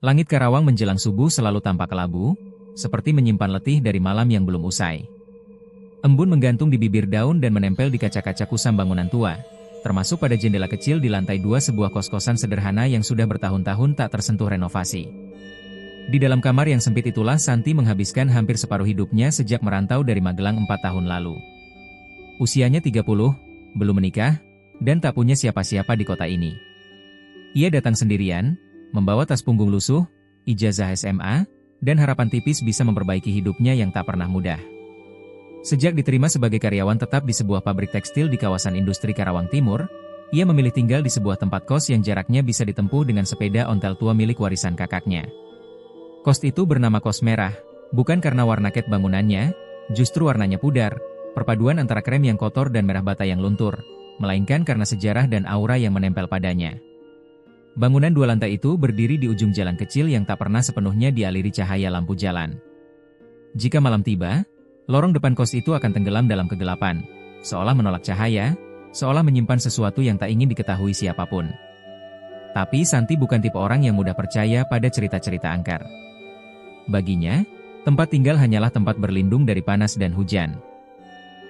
Langit Karawang menjelang subuh selalu tampak kelabu, seperti menyimpan letih dari malam yang belum usai. Embun menggantung di bibir daun dan menempel di kaca-kaca kusam bangunan tua, termasuk pada jendela kecil di lantai 2 sebuah kos-kosan sederhana yang sudah bertahun-tahun tak tersentuh renovasi. Di dalam kamar yang sempit itulah Santi menghabiskan hampir separuh hidupnya sejak merantau dari Magelang 4 tahun lalu. Usianya 30, belum menikah, dan tak punya siapa-siapa di kota ini. Ia datang sendirian, membawa tas punggung lusuh, ijazah SMA, dan harapan tipis bisa memperbaiki hidupnya yang tak pernah mudah. Sejak diterima sebagai karyawan tetap di sebuah pabrik tekstil di kawasan industri Karawang Timur, ia memilih tinggal di sebuah tempat kos yang jaraknya bisa ditempuh dengan sepeda ontel tua milik warisan kakaknya. Kos itu bernama Kos Merah, bukan karena warna cat bangunannya, justru warnanya pudar, perpaduan antara krem yang kotor dan merah bata yang luntur, melainkan karena sejarah dan aura yang menempel padanya. Bangunan 2 lantai itu berdiri di ujung jalan kecil yang tak pernah sepenuhnya dialiri cahaya lampu jalan. Jika malam tiba, lorong depan kos itu akan tenggelam dalam kegelapan, seolah menolak cahaya, seolah menyimpan sesuatu yang tak ingin diketahui siapapun. Tapi Santi bukan tipe orang yang mudah percaya pada cerita-cerita angker. Baginya, tempat tinggal hanyalah tempat berlindung dari panas dan hujan.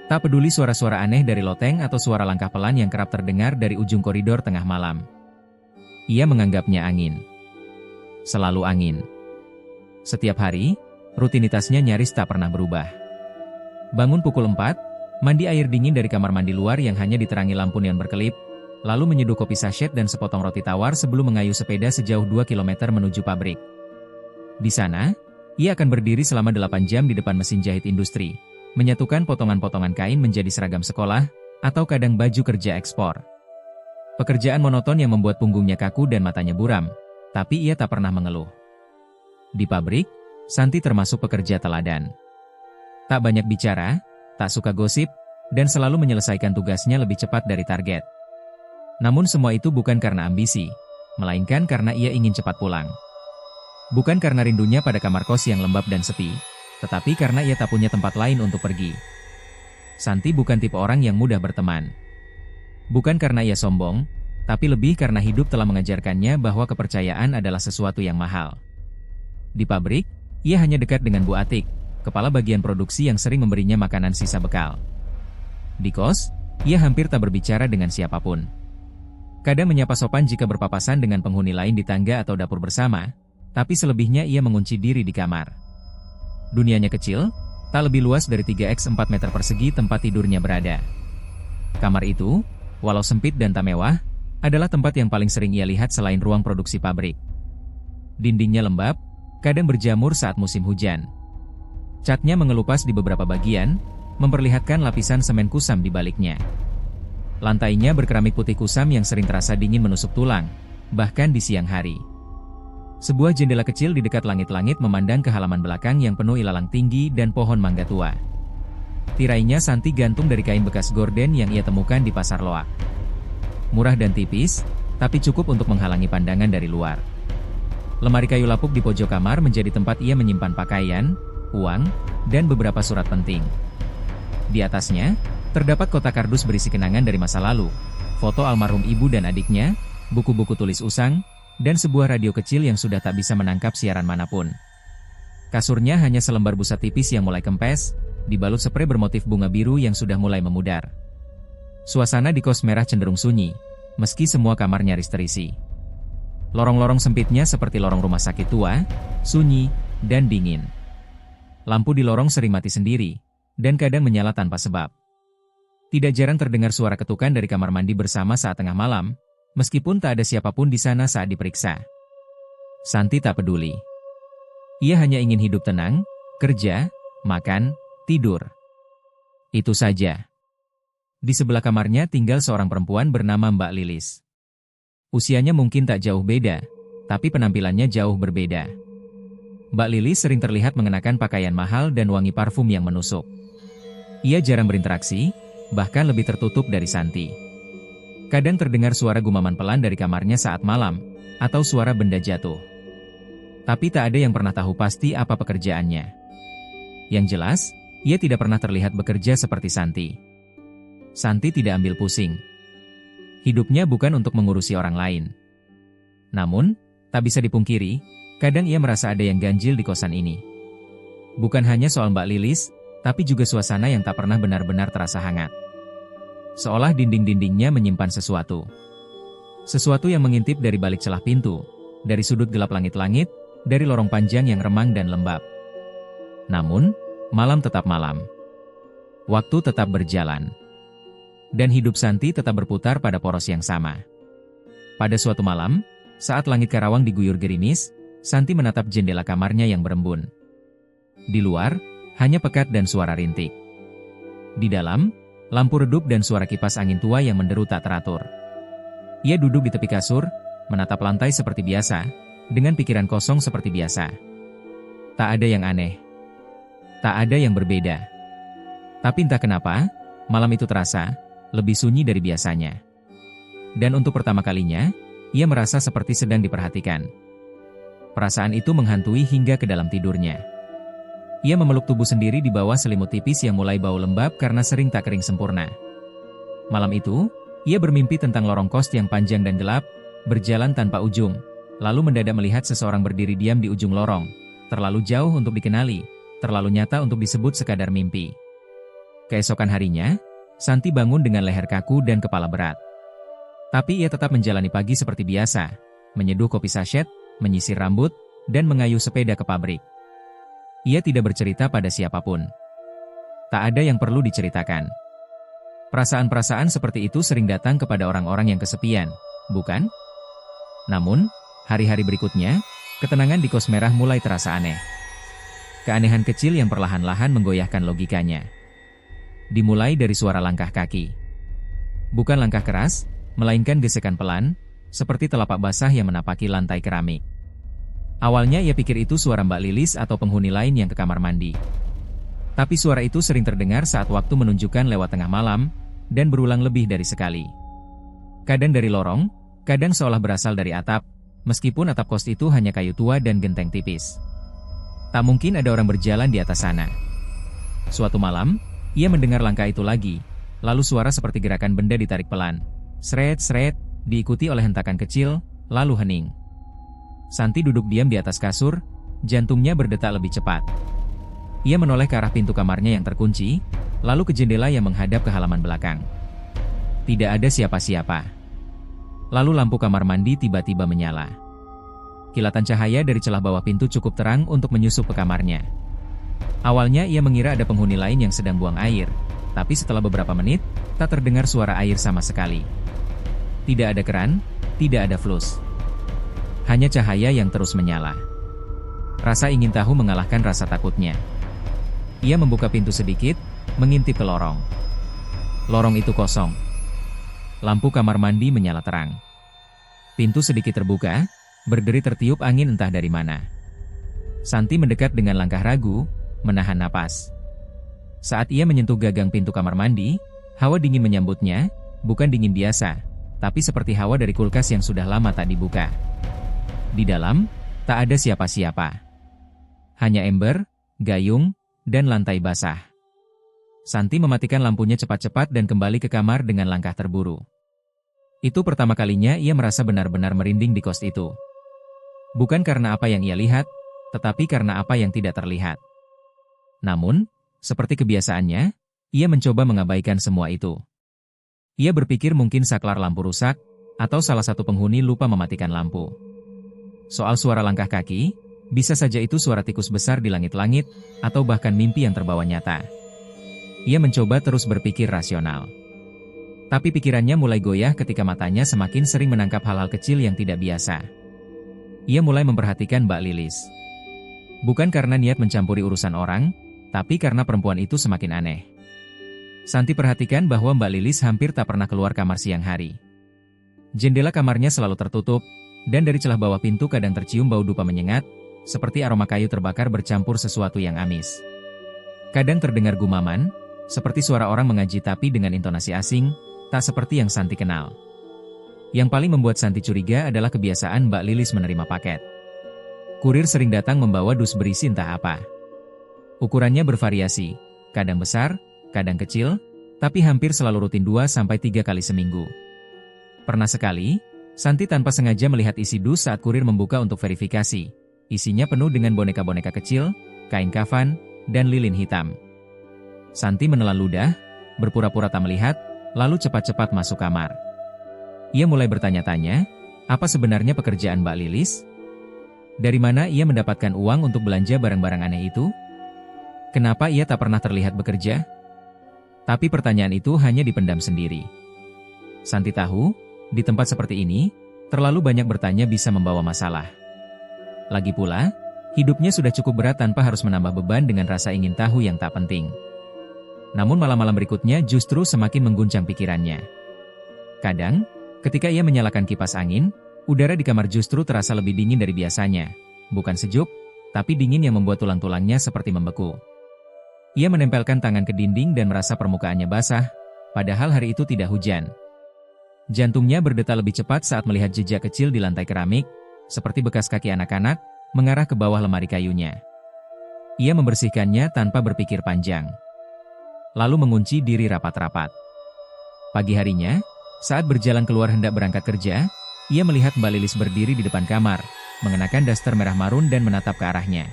Tak peduli suara-suara aneh dari loteng atau suara langkah pelan yang kerap terdengar dari ujung koridor tengah malam. Ia menganggapnya angin. Selalu angin. Setiap hari, rutinitasnya nyaris tak pernah berubah. Bangun pukul 4, mandi air dingin dari kamar mandi luar yang hanya diterangi lampu neon berkelip, lalu menyeduh kopi sachet dan sepotong roti tawar sebelum mengayuh sepeda sejauh 2 km menuju pabrik. Di sana, ia akan berdiri selama 8 jam di depan mesin jahit industri, menyatukan potongan-potongan kain menjadi seragam sekolah, atau kadang baju kerja ekspor. Pekerjaan monoton yang membuat punggungnya kaku dan matanya buram, tapi ia tak pernah mengeluh. Di pabrik, Santi termasuk pekerja teladan. Tak banyak bicara, tak suka gosip, dan selalu menyelesaikan tugasnya lebih cepat dari target. Namun semua itu bukan karena ambisi, melainkan karena ia ingin cepat pulang. Bukan karena rindunya pada kamar kos yang lembab dan sepi, tetapi karena ia tak punya tempat lain untuk pergi. Santi bukan tipe orang yang mudah berteman. Bukan karena ia sombong, tapi lebih karena hidup telah mengajarkannya bahwa kepercayaan adalah sesuatu yang mahal. Di pabrik, ia hanya dekat dengan Bu Atik, kepala bagian produksi yang sering memberinya makanan sisa bekal. Di kos, ia hampir tak berbicara dengan siapapun. Kadang menyapa sopan jika berpapasan dengan penghuni lain di tangga atau dapur bersama, tapi selebihnya ia mengunci diri di kamar. Dunianya kecil, tak lebih luas dari 3x 4 meter persegi tempat tidurnya berada. Kamar itu, walau sempit dan tak mewah, adalah tempat yang paling sering ia lihat selain ruang produksi pabrik. Dindingnya lembab, kadang berjamur saat musim hujan. Catnya mengelupas di beberapa bagian, memperlihatkan lapisan semen kusam di baliknya. Lantainya berkeramik putih kusam yang sering terasa dingin menusuk tulang, bahkan di siang hari. Sebuah jendela kecil di dekat langit-langit memandang ke halaman belakang yang penuh ilalang tinggi dan pohon mangga tua. Tirainya Santi gantung dari kain bekas gorden yang ia temukan di pasar loak. Murah dan tipis, tapi cukup untuk menghalangi pandangan dari luar. Lemari kayu lapuk di pojok kamar menjadi tempat ia menyimpan pakaian, uang, dan beberapa surat penting. Di atasnya, terdapat kotak kardus berisi kenangan dari masa lalu, foto almarhum ibu dan adiknya, buku-buku tulis usang, dan sebuah radio kecil yang sudah tak bisa menangkap siaran manapun. Kasurnya hanya selembar busa tipis yang mulai kempes, dibalut sprei bermotif bunga biru yang sudah mulai memudar. Suasana di Kos Merah cenderung sunyi, meski semua kamar nyaris terisi. Lorong-lorong sempitnya seperti lorong rumah sakit tua, sunyi, dan dingin. Lampu di lorong sering mati sendiri, dan kadang menyala tanpa sebab. Tidak jarang terdengar suara ketukan dari kamar mandi bersama saat tengah malam, meskipun tak ada siapapun di sana saat diperiksa. Santi tak peduli. Ia hanya ingin hidup tenang, kerja, makan, tidur. Itu saja. Di sebelah kamarnya tinggal seorang perempuan bernama Mbak Lilis. Usianya mungkin tak jauh beda, tapi penampilannya jauh berbeda. Mbak Lilis sering terlihat mengenakan pakaian mahal dan wangi parfum yang menusuk. Ia jarang berinteraksi, bahkan lebih tertutup dari Santi. Kadang terdengar suara gumaman pelan dari kamarnya saat malam, atau suara benda jatuh. Tapi tak ada yang pernah tahu pasti apa pekerjaannya. Yang jelas, ia tidak pernah terlihat bekerja seperti Santi. Santi tidak ambil pusing. Hidupnya bukan untuk mengurusi orang lain. Namun, tak bisa dipungkiri, Kadang ia merasa ada yang ganjil di kosan ini. Bukan hanya soal Mbak Lilis, tapi juga suasana yang tak pernah benar-benar terasa hangat. Seolah dinding-dindingnya menyimpan sesuatu. Sesuatu yang mengintip dari balik celah pintu, dari sudut gelap langit-langit, dari lorong panjang yang remang dan lembab. Namun, malam tetap malam. Waktu tetap berjalan. Dan hidup Santi tetap berputar pada poros yang sama. Pada suatu malam, saat langit Karawang diguyur gerimis, Santi menatap jendela kamarnya yang berembun. Di luar, hanya pekat dan suara rintik. Di dalam, lampu redup dan suara kipas angin tua yang menderu tak teratur. Ia duduk di tepi kasur, menatap lantai seperti biasa, dengan pikiran kosong seperti biasa. Tak ada yang aneh. Tak ada yang berbeda. Tapi entah kenapa, malam itu terasa lebih sunyi dari biasanya. Dan untuk pertama kalinya, ia merasa seperti sedang diperhatikan. Perasaan itu menghantui hingga ke dalam tidurnya. Ia memeluk tubuh sendiri di bawah selimut tipis yang mulai bau lembab karena sering tak kering sempurna. Malam itu, ia bermimpi tentang lorong kos yang panjang dan gelap, berjalan tanpa ujung, lalu mendadak melihat seseorang berdiri diam di ujung lorong, terlalu jauh untuk dikenali, terlalu nyata untuk disebut sekadar mimpi. Keesokan harinya, Santi bangun dengan leher kaku dan kepala berat. Tapi ia tetap menjalani pagi seperti biasa, menyeduh kopi sachet, menyisir rambut, dan mengayuh sepeda ke pabrik. Ia tidak bercerita pada siapapun. Tak ada yang perlu diceritakan. Perasaan-perasaan seperti itu sering datang kepada orang-orang yang kesepian, bukan? Namun, hari-hari berikutnya, ketenangan di kos merah mulai terasa aneh. Keanehan kecil yang perlahan-lahan menggoyahkan logikanya. Dimulai dari suara langkah kaki. Bukan langkah keras, melainkan gesekan pelan, seperti telapak basah yang menapaki lantai keramik. Awalnya ia pikir itu suara Mbak Lilis atau penghuni lain yang ke kamar mandi. Tapi suara itu sering terdengar saat waktu menunjukkan lewat tengah malam, dan berulang lebih dari sekali. Kadang dari lorong, kadang seolah berasal dari atap, meskipun atap kos itu hanya kayu tua dan genteng tipis. Tak mungkin ada orang berjalan di atas sana. Suatu malam, ia mendengar langkah itu lagi, lalu suara seperti gerakan benda ditarik pelan. Sret-sret, diikuti oleh hentakan kecil, lalu hening. Santi duduk diam di atas kasur, jantungnya berdetak lebih cepat. Ia menoleh ke arah pintu kamarnya yang terkunci, lalu ke jendela yang menghadap ke halaman belakang. Tidak ada siapa-siapa. Lalu lampu kamar mandi tiba-tiba menyala. Kilatan cahaya dari celah bawah pintu cukup terang untuk menyusup ke kamarnya. Awalnya ia mengira ada penghuni lain yang sedang buang air, tapi setelah beberapa menit, tak terdengar suara air sama sekali. Tidak ada keran, tidak ada flush. Hanya cahaya yang terus menyala. Rasa ingin tahu mengalahkan rasa takutnya. Ia membuka pintu sedikit, mengintip ke lorong. Lorong itu kosong. Lampu kamar mandi menyala terang. Pintu sedikit terbuka, berderi tertiup angin entah dari mana. Santi mendekat dengan langkah ragu, menahan napas. Saat ia menyentuh gagang pintu kamar mandi, hawa dingin menyambutnya, bukan dingin biasa, tapi seperti hawa dari kulkas yang sudah lama tak dibuka. Di dalam, tak ada siapa-siapa. Hanya ember, gayung, dan lantai basah. Santi mematikan lampunya cepat-cepat dan kembali ke kamar dengan langkah terburu. Itu pertama kalinya ia merasa benar-benar merinding di kos itu. Bukan karena apa yang ia lihat, tetapi karena apa yang tidak terlihat. Namun, seperti kebiasaannya, ia mencoba mengabaikan semua itu. Ia berpikir mungkin saklar lampu rusak, atau salah satu penghuni lupa mematikan lampu. Soal suara langkah kaki, bisa saja itu suara tikus besar di langit-langit, atau bahkan mimpi yang terbawa nyata. Ia mencoba terus berpikir rasional. Tapi pikirannya mulai goyah ketika matanya semakin sering menangkap hal-hal kecil yang tidak biasa. Ia mulai memperhatikan Mbak Lilis. Bukan karena niat mencampuri urusan orang, tapi karena perempuan itu semakin aneh. Santi perhatikan bahwa Mbak Lilis hampir tak pernah keluar kamar siang hari. Jendela kamarnya selalu tertutup, dan dari celah bawah pintu kadang tercium bau dupa menyengat, seperti aroma kayu terbakar bercampur sesuatu yang amis. Kadang terdengar gumaman, seperti suara orang mengaji tapi dengan intonasi asing, tak seperti yang Santi kenal. Yang paling membuat Santi curiga adalah kebiasaan Mbak Lilis menerima paket. Kurir sering datang membawa dus berisi entah apa. Ukurannya bervariasi, kadang besar, kadang kecil, tapi hampir selalu rutin 2-3 kali seminggu. Pernah sekali, Santi tanpa sengaja melihat isi dus saat kurir membuka untuk verifikasi, Isinya penuh dengan boneka-boneka kecil, kain kafan, dan lilin hitam. Santi menelan ludah, berpura-pura tak melihat, lalu cepat-cepat masuk kamar. Ia mulai bertanya-tanya, apa sebenarnya pekerjaan Mbak Lilis? Dari mana ia mendapatkan uang untuk belanja barang-barang aneh itu? Kenapa ia tak pernah terlihat bekerja? Tapi pertanyaan itu hanya dipendam sendiri. Santi tahu, di tempat seperti ini, terlalu banyak bertanya bisa membawa masalah. Lagi pula, hidupnya sudah cukup berat tanpa harus menambah beban dengan rasa ingin tahu yang tak penting. Namun malam-malam berikutnya justru semakin mengguncang pikirannya. Kadang, ketika ia menyalakan kipas angin, udara di kamar justru terasa lebih dingin dari biasanya. Bukan sejuk, tapi dingin yang membuat tulang-tulangnya seperti membeku. Ia menempelkan tangan ke dinding dan merasa permukaannya basah, padahal hari itu tidak hujan. Jantungnya berdetak lebih cepat saat melihat jejak kecil di lantai keramik, seperti bekas kaki anak-anak, mengarah ke bawah lemari kayunya. Ia membersihkannya tanpa berpikir panjang. Lalu mengunci diri rapat-rapat. Pagi harinya, saat berjalan keluar hendak berangkat kerja, ia melihat Mbak Lilis berdiri di depan kamar, mengenakan daster merah marun dan menatap ke arahnya.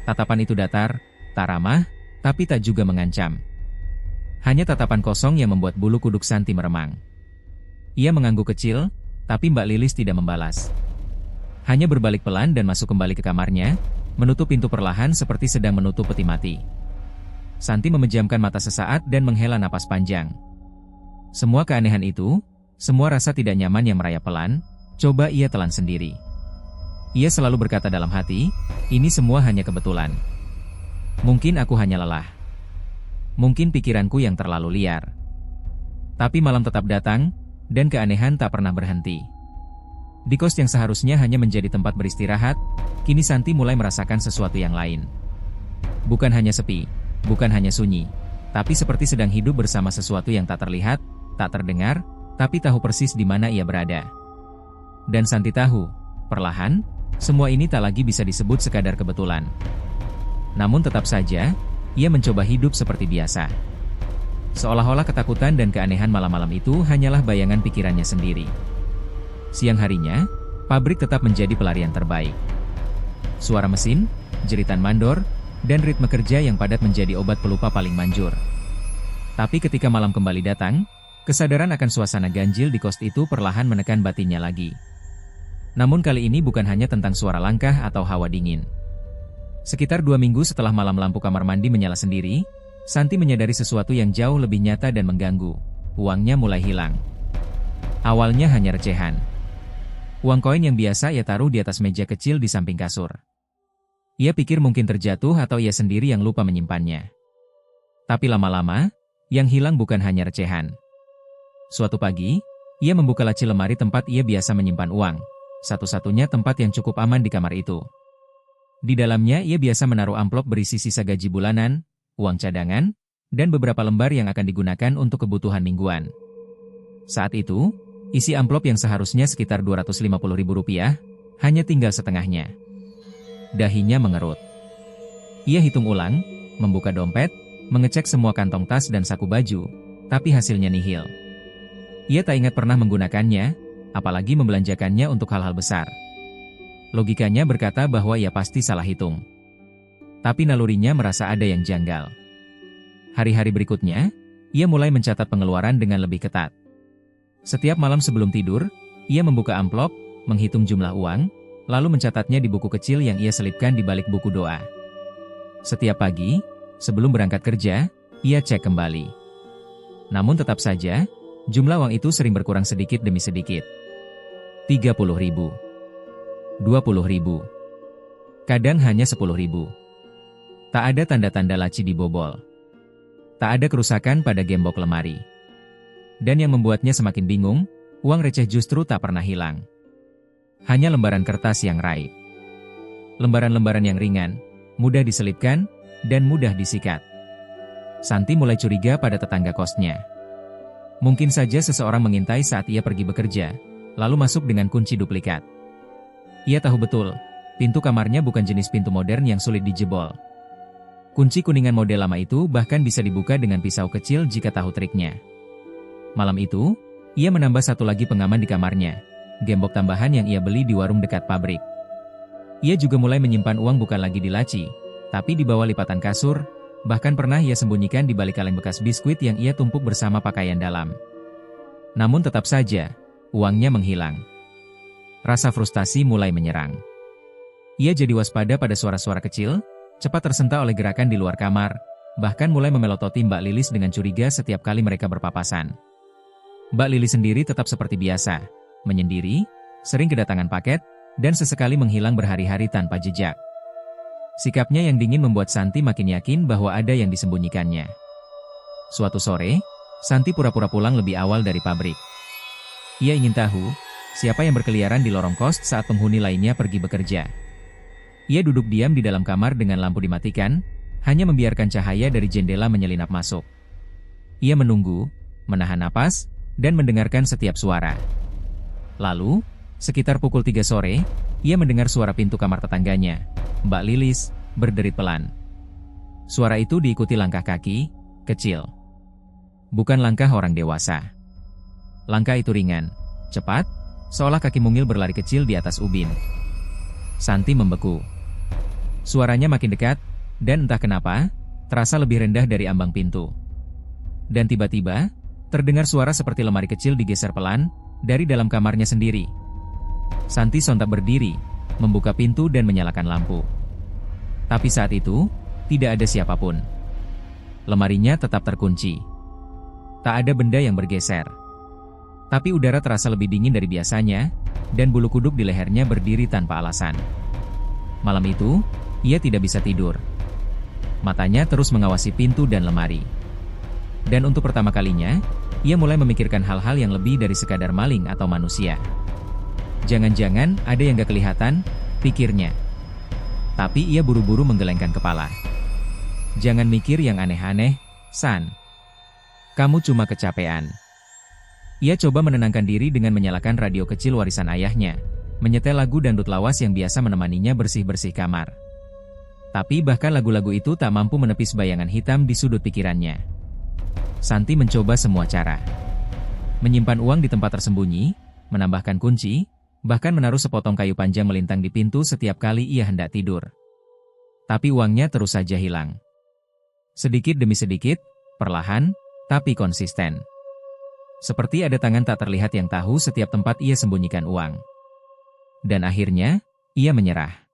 Tatapan itu datar, tak ramah, tapi tak juga mengancam. Hanya tatapan kosong yang membuat bulu kuduk Santi meremang. Ia mengangguk kecil, tapi Mbak Lilis tidak membalas. Hanya berbalik pelan dan masuk kembali ke kamarnya, menutup pintu perlahan seperti sedang menutup peti mati. Santi memejamkan mata sesaat dan menghela napas panjang. Semua keanehan itu, semua rasa tidak nyaman yang merayap pelan, coba ia telan sendiri. Ia selalu berkata dalam hati, ini semua hanya kebetulan. Mungkin aku hanya lelah. Mungkin pikiranku yang terlalu liar. Tapi malam tetap datang, dan keanehan tak pernah berhenti. Di kos yang seharusnya hanya menjadi tempat beristirahat, kini Santi mulai merasakan sesuatu yang lain. Bukan hanya sepi, bukan hanya sunyi, tapi seperti sedang hidup bersama sesuatu yang tak terlihat, tak terdengar, tapi tahu persis di mana ia berada. Dan Santi tahu, perlahan, semua ini tak lagi bisa disebut sekadar kebetulan. Namun tetap saja, ia mencoba hidup seperti biasa. Seolah-olah ketakutan dan keanehan malam-malam itu hanyalah bayangan pikirannya sendiri. Siang harinya, pabrik tetap menjadi pelarian terbaik. Suara mesin, jeritan mandor, dan ritme kerja yang padat menjadi obat pelupa paling manjur. Tapi ketika malam kembali datang, kesadaran akan suasana ganjil di kos itu perlahan menekan batinnya lagi. Namun kali ini bukan hanya tentang suara langkah atau hawa dingin. Sekitar 2 minggu setelah malam lampu kamar mandi menyala sendiri, Santi menyadari sesuatu yang jauh lebih nyata dan mengganggu. Uangnya mulai hilang. Awalnya hanya recehan. Uang koin yang biasa ia taruh di atas meja kecil di samping kasur. Ia pikir mungkin terjatuh atau ia sendiri yang lupa menyimpannya. Tapi lama-lama, yang hilang bukan hanya recehan. Suatu pagi, ia membuka laci lemari tempat ia biasa menyimpan uang. Satu-satunya tempat yang cukup aman di kamar itu. Di dalamnya ia biasa menaruh amplop berisi sisa gaji bulanan, uang cadangan, dan beberapa lembar yang akan digunakan untuk kebutuhan mingguan. Saat itu, isi amplop yang seharusnya sekitar Rp250.000, hanya tinggal setengahnya. Dahinya mengerut. Ia hitung ulang, membuka dompet, mengecek semua kantong tas dan saku baju, tapi hasilnya nihil. Ia tak ingat pernah menggunakannya, apalagi membelanjakannya untuk hal-hal besar. Logikanya berkata bahwa ia pasti salah hitung. Tapi nalurinya merasa ada yang janggal. Hari-hari berikutnya, ia mulai mencatat pengeluaran dengan lebih ketat. Setiap malam sebelum tidur, ia membuka amplop, menghitung jumlah uang, lalu mencatatnya di buku kecil yang ia selipkan di balik buku doa. Setiap pagi, sebelum berangkat kerja, ia cek kembali. Namun tetap saja, jumlah uang itu sering berkurang sedikit demi sedikit. 30.000, 20.000, kadang hanya 10.000. Tak ada tanda-tanda laci dibobol. Tak ada kerusakan pada gembok lemari. Dan yang membuatnya semakin bingung, uang receh justru tak pernah hilang. Hanya lembaran kertas yang raib. Lembaran-lembaran yang ringan, mudah diselipkan, dan mudah disikat. Santi mulai curiga pada tetangga kosnya. Mungkin saja seseorang mengintai saat ia pergi bekerja, lalu masuk dengan kunci duplikat. Ia tahu betul, pintu kamarnya bukan jenis pintu modern yang sulit dijebol. Kunci kuningan model lama itu bahkan bisa dibuka dengan pisau kecil jika tahu triknya. Malam itu, ia menambah satu lagi pengaman di kamarnya, gembok tambahan yang ia beli di warung dekat pabrik. Ia juga mulai menyimpan uang bukan lagi di laci, tapi di bawah lipatan kasur, bahkan pernah ia sembunyikan di balik kaleng bekas biskuit yang ia tumpuk bersama pakaian dalam. Namun tetap saja, uangnya menghilang. Rasa frustasi mulai menyerang. Ia jadi waspada pada suara-suara kecil, cepat tersentak oleh gerakan di luar kamar, bahkan mulai memelototi Mbak Lilis dengan curiga setiap kali mereka berpapasan. Mbak Lilis sendiri tetap seperti biasa, menyendiri, sering kedatangan paket, dan sesekali menghilang berhari-hari tanpa jejak. Sikapnya yang dingin membuat Santi makin yakin bahwa ada yang disembunyikannya. Suatu sore, Santi pura-pura pulang lebih awal dari pabrik. Ia ingin tahu, siapa yang berkeliaran di lorong kos saat penghuni lainnya pergi bekerja. Ia duduk diam di dalam kamar dengan lampu dimatikan, hanya membiarkan cahaya dari jendela menyelinap masuk. Ia menunggu, menahan napas, dan mendengarkan setiap suara. Lalu, sekitar pukul 3 sore, ia mendengar suara pintu kamar tetangganya, Mbak Lilis, berderit pelan. Suara itu diikuti langkah kaki, kecil. Bukan langkah orang dewasa. Langkah itu ringan, cepat, seolah kaki mungil berlari kecil di atas ubin. Santi membeku. Suaranya makin dekat, dan entah kenapa, terasa lebih rendah dari ambang pintu. Dan tiba-tiba, terdengar suara seperti lemari kecil digeser pelan, dari dalam kamarnya sendiri. Santi sontak berdiri, membuka pintu dan menyalakan lampu. Tapi saat itu, tidak ada siapapun. Lemarinya tetap terkunci. Tak ada benda yang bergeser. Tapi udara terasa lebih dingin dari biasanya, dan bulu kuduk di lehernya berdiri tanpa alasan. Malam itu, ia tidak bisa tidur. Matanya terus mengawasi pintu dan lemari. Dan untuk pertama kalinya, ia mulai memikirkan hal-hal yang lebih dari sekadar maling atau manusia. Jangan-jangan ada yang gak kelihatan, pikirnya. Tapi ia buru-buru menggelengkan kepala. Jangan mikir yang aneh-aneh, San. Kamu cuma kecapean. Ia coba menenangkan diri dengan menyalakan radio kecil warisan ayahnya, menyetel lagu dangdut lawas yang biasa menemaninya bersih-bersih kamar. Tapi bahkan lagu-lagu itu tak mampu menepis bayangan hitam di sudut pikirannya. Santi mencoba semua cara. Menyimpan uang di tempat tersembunyi, menambahkan kunci, bahkan menaruh sepotong kayu panjang melintang di pintu setiap kali ia hendak tidur. Tapi uangnya terus saja hilang. Sedikit demi sedikit, perlahan, tapi konsisten. Seperti ada tangan tak terlihat yang tahu setiap tempat ia sembunyikan uang. Dan akhirnya, ia menyerah.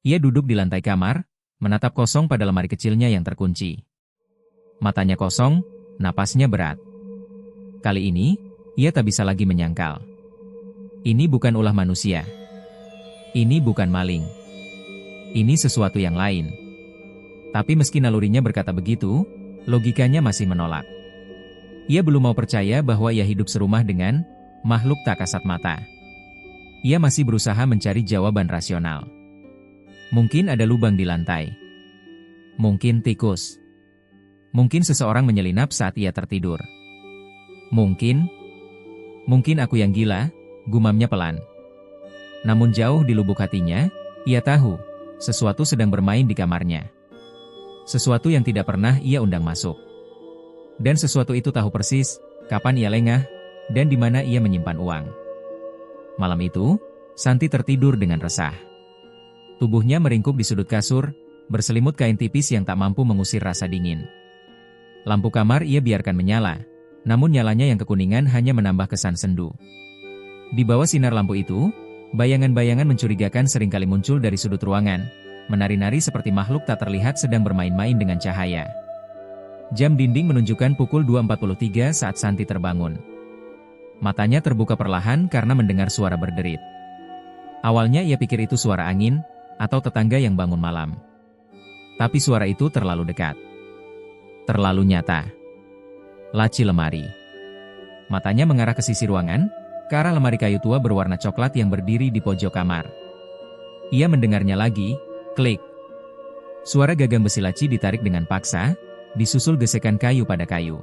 Ia duduk di lantai kamar, menatap kosong pada lemari kecilnya yang terkunci. Matanya kosong, napasnya berat. Kali ini, ia tak bisa lagi menyangkal. Ini bukan ulah manusia. Ini bukan maling. Ini sesuatu yang lain. Tapi meski nalurinya berkata begitu, logikanya masih menolak. Ia belum mau percaya bahwa ia hidup serumah dengan makhluk tak kasat mata. Ia masih berusaha mencari jawaban rasional. Mungkin ada lubang di lantai. Mungkin tikus. Mungkin seseorang menyelinap saat ia tertidur. Mungkin aku yang gila, gumamnya pelan. Namun jauh di lubuk hatinya, ia tahu, sesuatu sedang bermain di kamarnya. Sesuatu yang tidak pernah ia undang masuk. Dan sesuatu itu tahu persis, kapan ia lengah, dan di mana ia menyimpan uang. Malam itu, Santi tertidur dengan resah. Tubuhnya meringkuk di sudut kasur, berselimut kain tipis yang tak mampu mengusir rasa dingin. Lampu kamar ia biarkan menyala, namun nyalanya yang kekuningan hanya menambah kesan sendu. Di bawah sinar lampu itu, bayangan-bayangan mencurigakan seringkali muncul dari sudut ruangan, menari-nari seperti makhluk tak terlihat sedang bermain-main dengan cahaya. Jam dinding menunjukkan pukul 2.43 saat Santi terbangun. Matanya terbuka perlahan karena mendengar suara berderit. Awalnya ia pikir itu suara angin, atau tetangga yang bangun malam. Tapi suara itu terlalu dekat. Terlalu nyata. Laci lemari. Matanya mengarah ke sisi ruangan, ke arah lemari kayu tua berwarna coklat yang berdiri di pojok kamar. Ia mendengarnya lagi, klik. Suara gagang besi laci ditarik dengan paksa, disusul gesekan kayu pada kayu.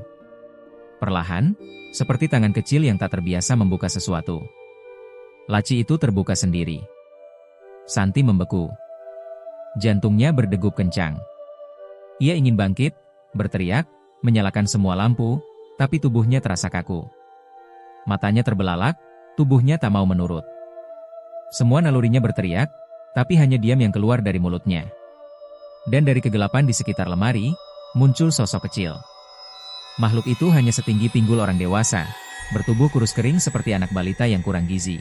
Perlahan, seperti tangan kecil yang tak terbiasa membuka sesuatu. Laci itu terbuka sendiri. Santi membeku. Jantungnya berdegup kencang. Ia ingin bangkit, berteriak, menyalakan semua lampu, tapi tubuhnya terasa kaku. Matanya terbelalak, tubuhnya tak mau menurut. Semua nalurinya berteriak, Tapi hanya diam yang keluar dari mulutnya. Dan dari kegelapan di sekitar lemari, muncul sosok kecil. Makhluk itu hanya setinggi pinggul orang dewasa, bertubuh kurus kering seperti anak balita yang kurang gizi.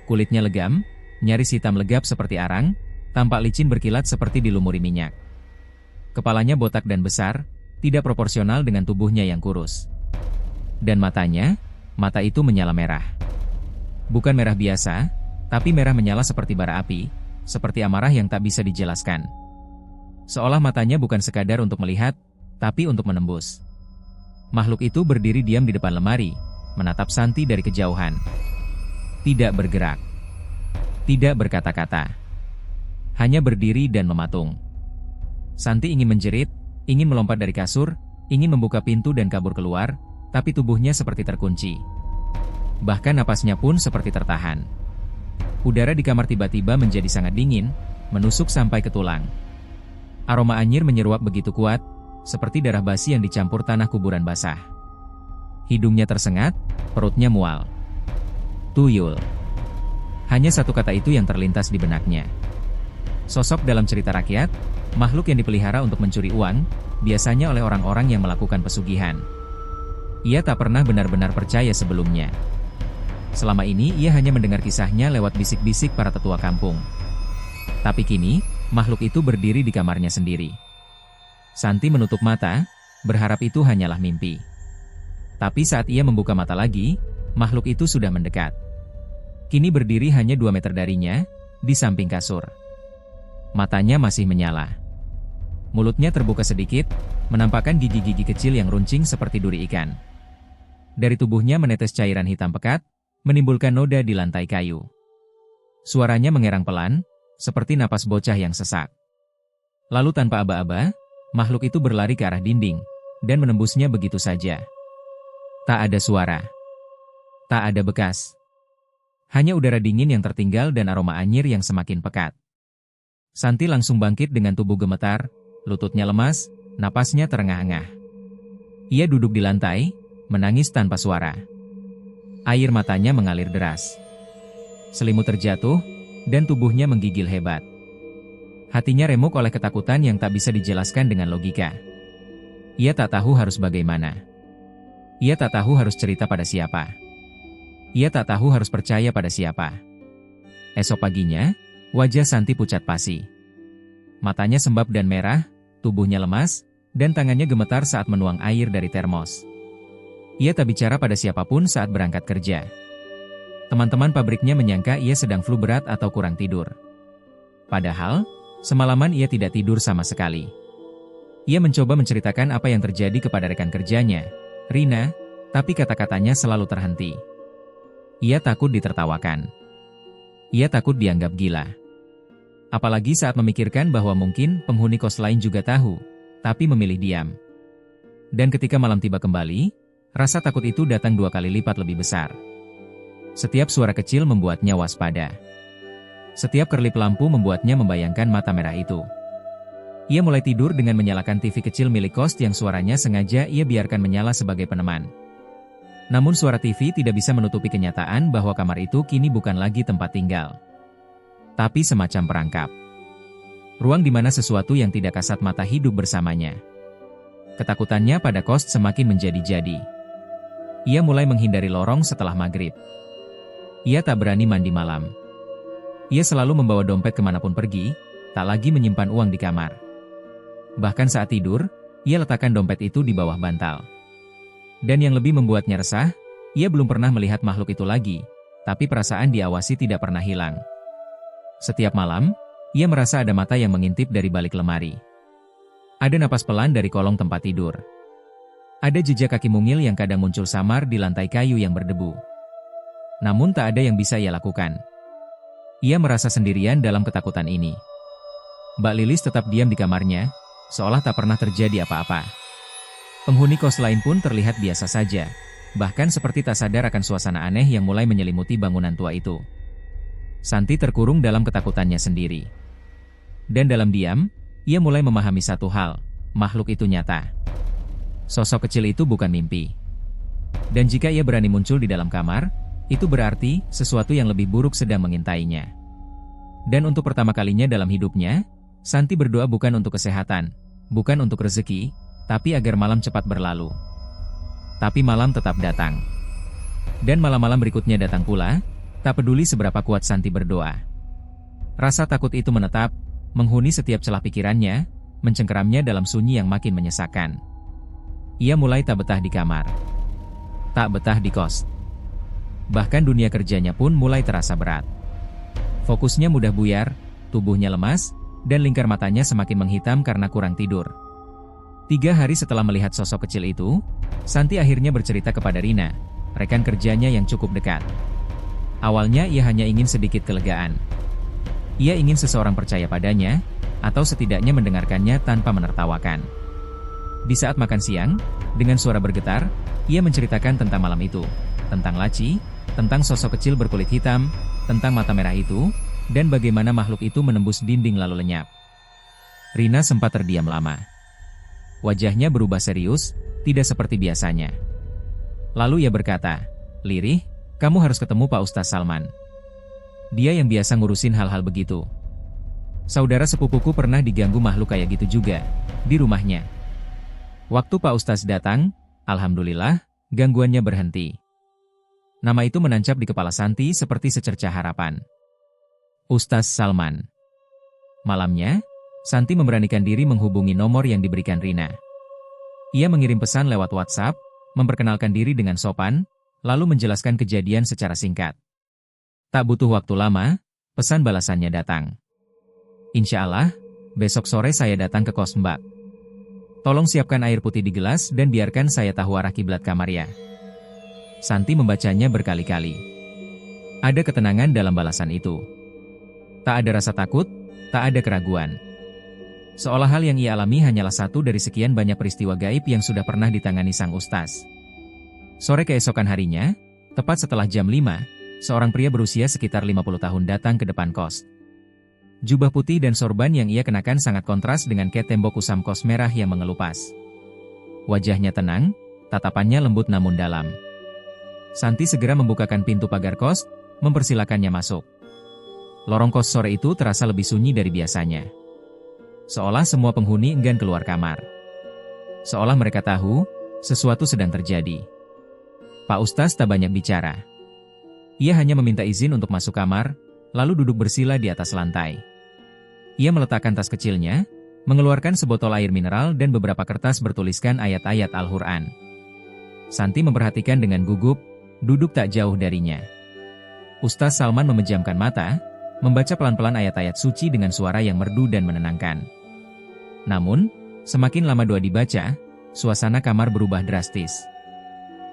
Kulitnya legam, nyaris hitam legap seperti arang, tampak licin berkilat seperti dilumuri minyak. Kepalanya botak dan besar, tidak proporsional dengan tubuhnya yang kurus. Dan matanya, mata itu menyala merah. Bukan merah biasa, tapi merah menyala seperti bara api, seperti amarah yang tak bisa dijelaskan. Seolah matanya bukan sekadar untuk melihat, tapi untuk menembus. Makhluk itu berdiri diam di depan lemari, menatap Santi dari kejauhan. Tidak bergerak. Tidak berkata-kata. Hanya berdiri dan mematung. Santi ingin menjerit, ingin melompat dari kasur, ingin membuka pintu dan kabur keluar, tapi tubuhnya seperti terkunci. Bahkan napasnya pun seperti tertahan. Udara di kamar tiba-tiba menjadi sangat dingin, menusuk sampai ke tulang. Aroma anyir menyeruak begitu kuat, seperti darah basi yang dicampur tanah kuburan basah. Hidungnya tersengat, perutnya mual. Tuyul. Hanya satu kata itu yang terlintas di benaknya. Sosok dalam cerita rakyat, makhluk yang dipelihara untuk mencuri uang, biasanya oleh orang-orang yang melakukan pesugihan. Ia tak pernah benar-benar percaya sebelumnya. Selama ini ia hanya mendengar kisahnya lewat bisik-bisik para tetua kampung. Tapi kini, makhluk itu berdiri di kamarnya sendiri. Santi menutup mata, berharap itu hanyalah mimpi. Tapi saat ia membuka mata lagi, makhluk itu sudah mendekat. Kini berdiri hanya 2 meter darinya, di samping kasur. Matanya masih menyala. Mulutnya terbuka sedikit, menampakkan gigi-gigi kecil yang runcing seperti duri ikan. Dari tubuhnya menetes cairan hitam pekat, menimbulkan noda di lantai kayu. Suaranya mengerang pelan, seperti napas bocah yang sesak. Lalu tanpa aba-aba, makhluk itu berlari ke arah dinding, dan menembusnya begitu saja. Tak ada suara. Tak ada bekas. Hanya udara dingin yang tertinggal dan aroma anyir yang semakin pekat. Santi langsung bangkit dengan tubuh gemetar, lututnya lemas, napasnya terengah-engah. Ia duduk di lantai, menangis tanpa suara. Air matanya mengalir deras. Selimut terjatuh, dan tubuhnya menggigil hebat. Hatinya remuk oleh ketakutan yang tak bisa dijelaskan dengan logika. Ia tak tahu harus bagaimana. Ia tak tahu harus cerita pada siapa. Ia tak tahu harus percaya pada siapa. Esok paginya, wajah Santi pucat pasi. Matanya sembab dan merah, tubuhnya lemas, dan tangannya gemetar saat menuang air dari termos. Ia tak bicara pada siapapun saat berangkat kerja. Teman-teman pabriknya menyangka ia sedang flu berat atau kurang tidur. Padahal, semalaman ia tidak tidur sama sekali. Ia mencoba menceritakan apa yang terjadi kepada rekan kerjanya, Rina, tapi kata-katanya selalu terhenti. Ia takut ditertawakan. Ia takut dianggap gila. Apalagi saat memikirkan bahwa mungkin penghuni kos lain juga tahu, tapi memilih diam. Dan ketika malam tiba kembali, rasa takut itu datang 2 kali lipat lebih besar. Setiap suara kecil membuatnya waspada. Setiap kerlip lampu membuatnya membayangkan mata merah itu. Ia mulai tidur dengan menyalakan TV kecil milik kos yang suaranya sengaja ia biarkan menyala sebagai peneman. Namun suara TV tidak bisa menutupi kenyataan bahwa kamar itu kini bukan lagi tempat tinggal, tapi semacam perangkap. Ruang di mana sesuatu yang tidak kasat mata hidup bersamanya. Ketakutannya pada kos semakin menjadi-jadi. Ia mulai menghindari lorong setelah maghrib. Ia tak berani mandi malam. Ia selalu membawa dompet kemanapun pergi, tak lagi menyimpan uang di kamar. Bahkan saat tidur, ia letakkan dompet itu di bawah bantal. Dan yang lebih membuatnya resah, ia belum pernah melihat makhluk itu lagi, tapi perasaan diawasi tidak pernah hilang. Setiap malam, ia merasa ada mata yang mengintip dari balik lemari. Ada napas pelan dari kolong tempat tidur. Ada jejak kaki mungil yang kadang muncul samar di lantai kayu yang berdebu. Namun tak ada yang bisa ia lakukan. Ia merasa sendirian dalam ketakutan ini. Mbak Lilis tetap diam di kamarnya, seolah tak pernah terjadi apa-apa. Penghuni kos lain pun terlihat biasa saja, bahkan seperti tak sadar akan suasana aneh yang mulai menyelimuti bangunan tua itu. Santi terkurung dalam ketakutannya sendiri. Dan dalam diam, ia mulai memahami satu hal, makhluk itu nyata. Sosok kecil itu bukan mimpi. Dan jika ia berani muncul di dalam kamar, itu berarti sesuatu yang lebih buruk sedang mengintainya. Dan untuk pertama kalinya dalam hidupnya, Santi berdoa bukan untuk kesehatan, bukan untuk rezeki, tapi agar malam cepat berlalu. Tapi malam tetap datang. Dan malam-malam berikutnya datang pula, tak peduli seberapa kuat Santi berdoa. Rasa takut itu menetap, menghuni setiap celah pikirannya, mencengkeramnya dalam sunyi yang makin menyesakkan. Ia mulai tak betah di kamar. Tak betah di kos. Bahkan dunia kerjanya pun mulai terasa berat. Fokusnya mudah buyar, tubuhnya lemas, dan lingkar matanya semakin menghitam karena kurang tidur. 3 hari setelah melihat sosok kecil itu, Santi akhirnya bercerita kepada Rina, rekan kerjanya yang cukup dekat. Awalnya ia hanya ingin sedikit kelegaan. Ia ingin seseorang percaya padanya, atau setidaknya mendengarkannya tanpa menertawakan. Di saat makan siang, dengan suara bergetar, ia menceritakan tentang malam itu, tentang laci, tentang sosok kecil berkulit hitam, tentang mata merah itu, dan bagaimana makhluk itu menembus dinding lalu lenyap. Rina sempat terdiam lama. Wajahnya berubah serius, tidak seperti biasanya. Lalu ia berkata, "Lirih, kamu harus ketemu Pak Ustaz Salman. Dia yang biasa ngurusin hal-hal begitu. Saudara sepupuku pernah diganggu makhluk kayak gitu juga, di rumahnya. Waktu Pak Ustaz datang, alhamdulillah, gangguannya berhenti." Nama itu menancap di kepala Santi seperti secercah harapan. Ustaz Salman. Malamnya, Santi memberanikan diri menghubungi nomor yang diberikan Rina. Ia mengirim pesan lewat WhatsApp, memperkenalkan diri dengan sopan, lalu menjelaskan kejadian secara singkat. Tak butuh waktu lama, pesan balasannya datang. "Insya Allah, besok sore saya datang ke kos Mbak. Tolong siapkan air putih di gelas dan biarkan saya tahu arah kiblat kamar ya." Santi membacanya berkali-kali. Ada ketenangan dalam balasan itu. Tak ada rasa takut, tak ada keraguan. Seolah hal yang ia alami hanyalah satu dari sekian banyak peristiwa gaib yang sudah pernah ditangani sang ustaz. Sore keesokan harinya, tepat setelah jam 5, seorang pria berusia sekitar 50 tahun datang ke depan kos. Jubah putih dan sorban yang ia kenakan sangat kontras dengan cat tembok kusam kos merah yang mengelupas. Wajahnya tenang, tatapannya lembut namun dalam. Santi segera membukakan pintu pagar kos, mempersilakannya masuk. Lorong kos sore itu terasa lebih sunyi dari biasanya. Seolah semua penghuni enggan keluar kamar. Seolah mereka tahu, sesuatu sedang terjadi. Pak Ustaz tak banyak bicara. Ia hanya meminta izin untuk masuk kamar, lalu duduk bersila di atas lantai. Ia meletakkan tas kecilnya, mengeluarkan sebotol air mineral dan beberapa kertas bertuliskan ayat-ayat Al-Quran. Santi memperhatikan dengan gugup, duduk tak jauh darinya. Ustaz Salman memejamkan mata, membaca pelan-pelan ayat-ayat suci dengan suara yang merdu dan menenangkan. Namun, semakin lama doa dibaca, suasana kamar berubah drastis.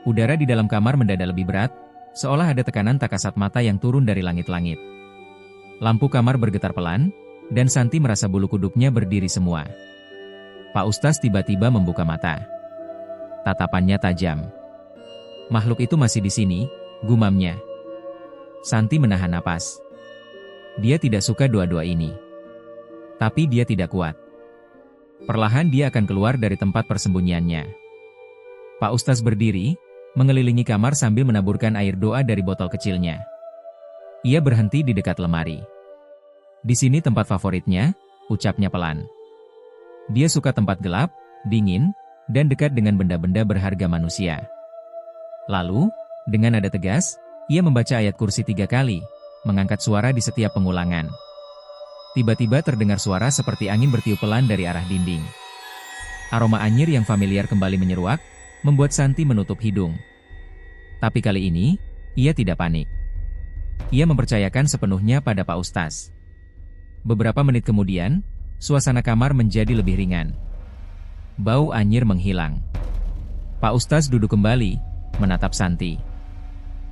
Udara di dalam kamar mendadak lebih berat, seolah ada tekanan tak kasat mata yang turun dari langit-langit. Lampu kamar bergetar pelan, dan Santi merasa bulu kuduknya berdiri semua. Pak Ustaz tiba-tiba membuka mata. Tatapannya tajam. "Makhluk itu masih di sini," gumamnya. Santi menahan napas. Dia tidak suka doa-doa ini. Tapi dia tidak kuat. Perlahan dia akan keluar dari tempat persembunyiannya. Pak Ustaz berdiri, mengelilingi kamar sambil menaburkan air doa dari botol kecilnya. Ia berhenti di dekat lemari. "Di sini tempat favoritnya," ucapnya pelan. Dia suka tempat gelap, dingin, dan dekat dengan benda-benda berharga manusia. Lalu, dengan nada tegas, ia membaca ayat kursi 3 kali, mengangkat suara di setiap pengulangan. Tiba-tiba terdengar suara seperti angin bertiup pelan dari arah dinding. Aroma anyir yang familiar kembali menyeruak, membuat Santi menutup hidung. Tapi kali ini, ia tidak panik. Ia mempercayakan sepenuhnya pada Pak Ustaz. Beberapa menit kemudian, suasana kamar menjadi lebih ringan. Bau anyir menghilang. Pak Ustaz duduk kembali, menatap Santi.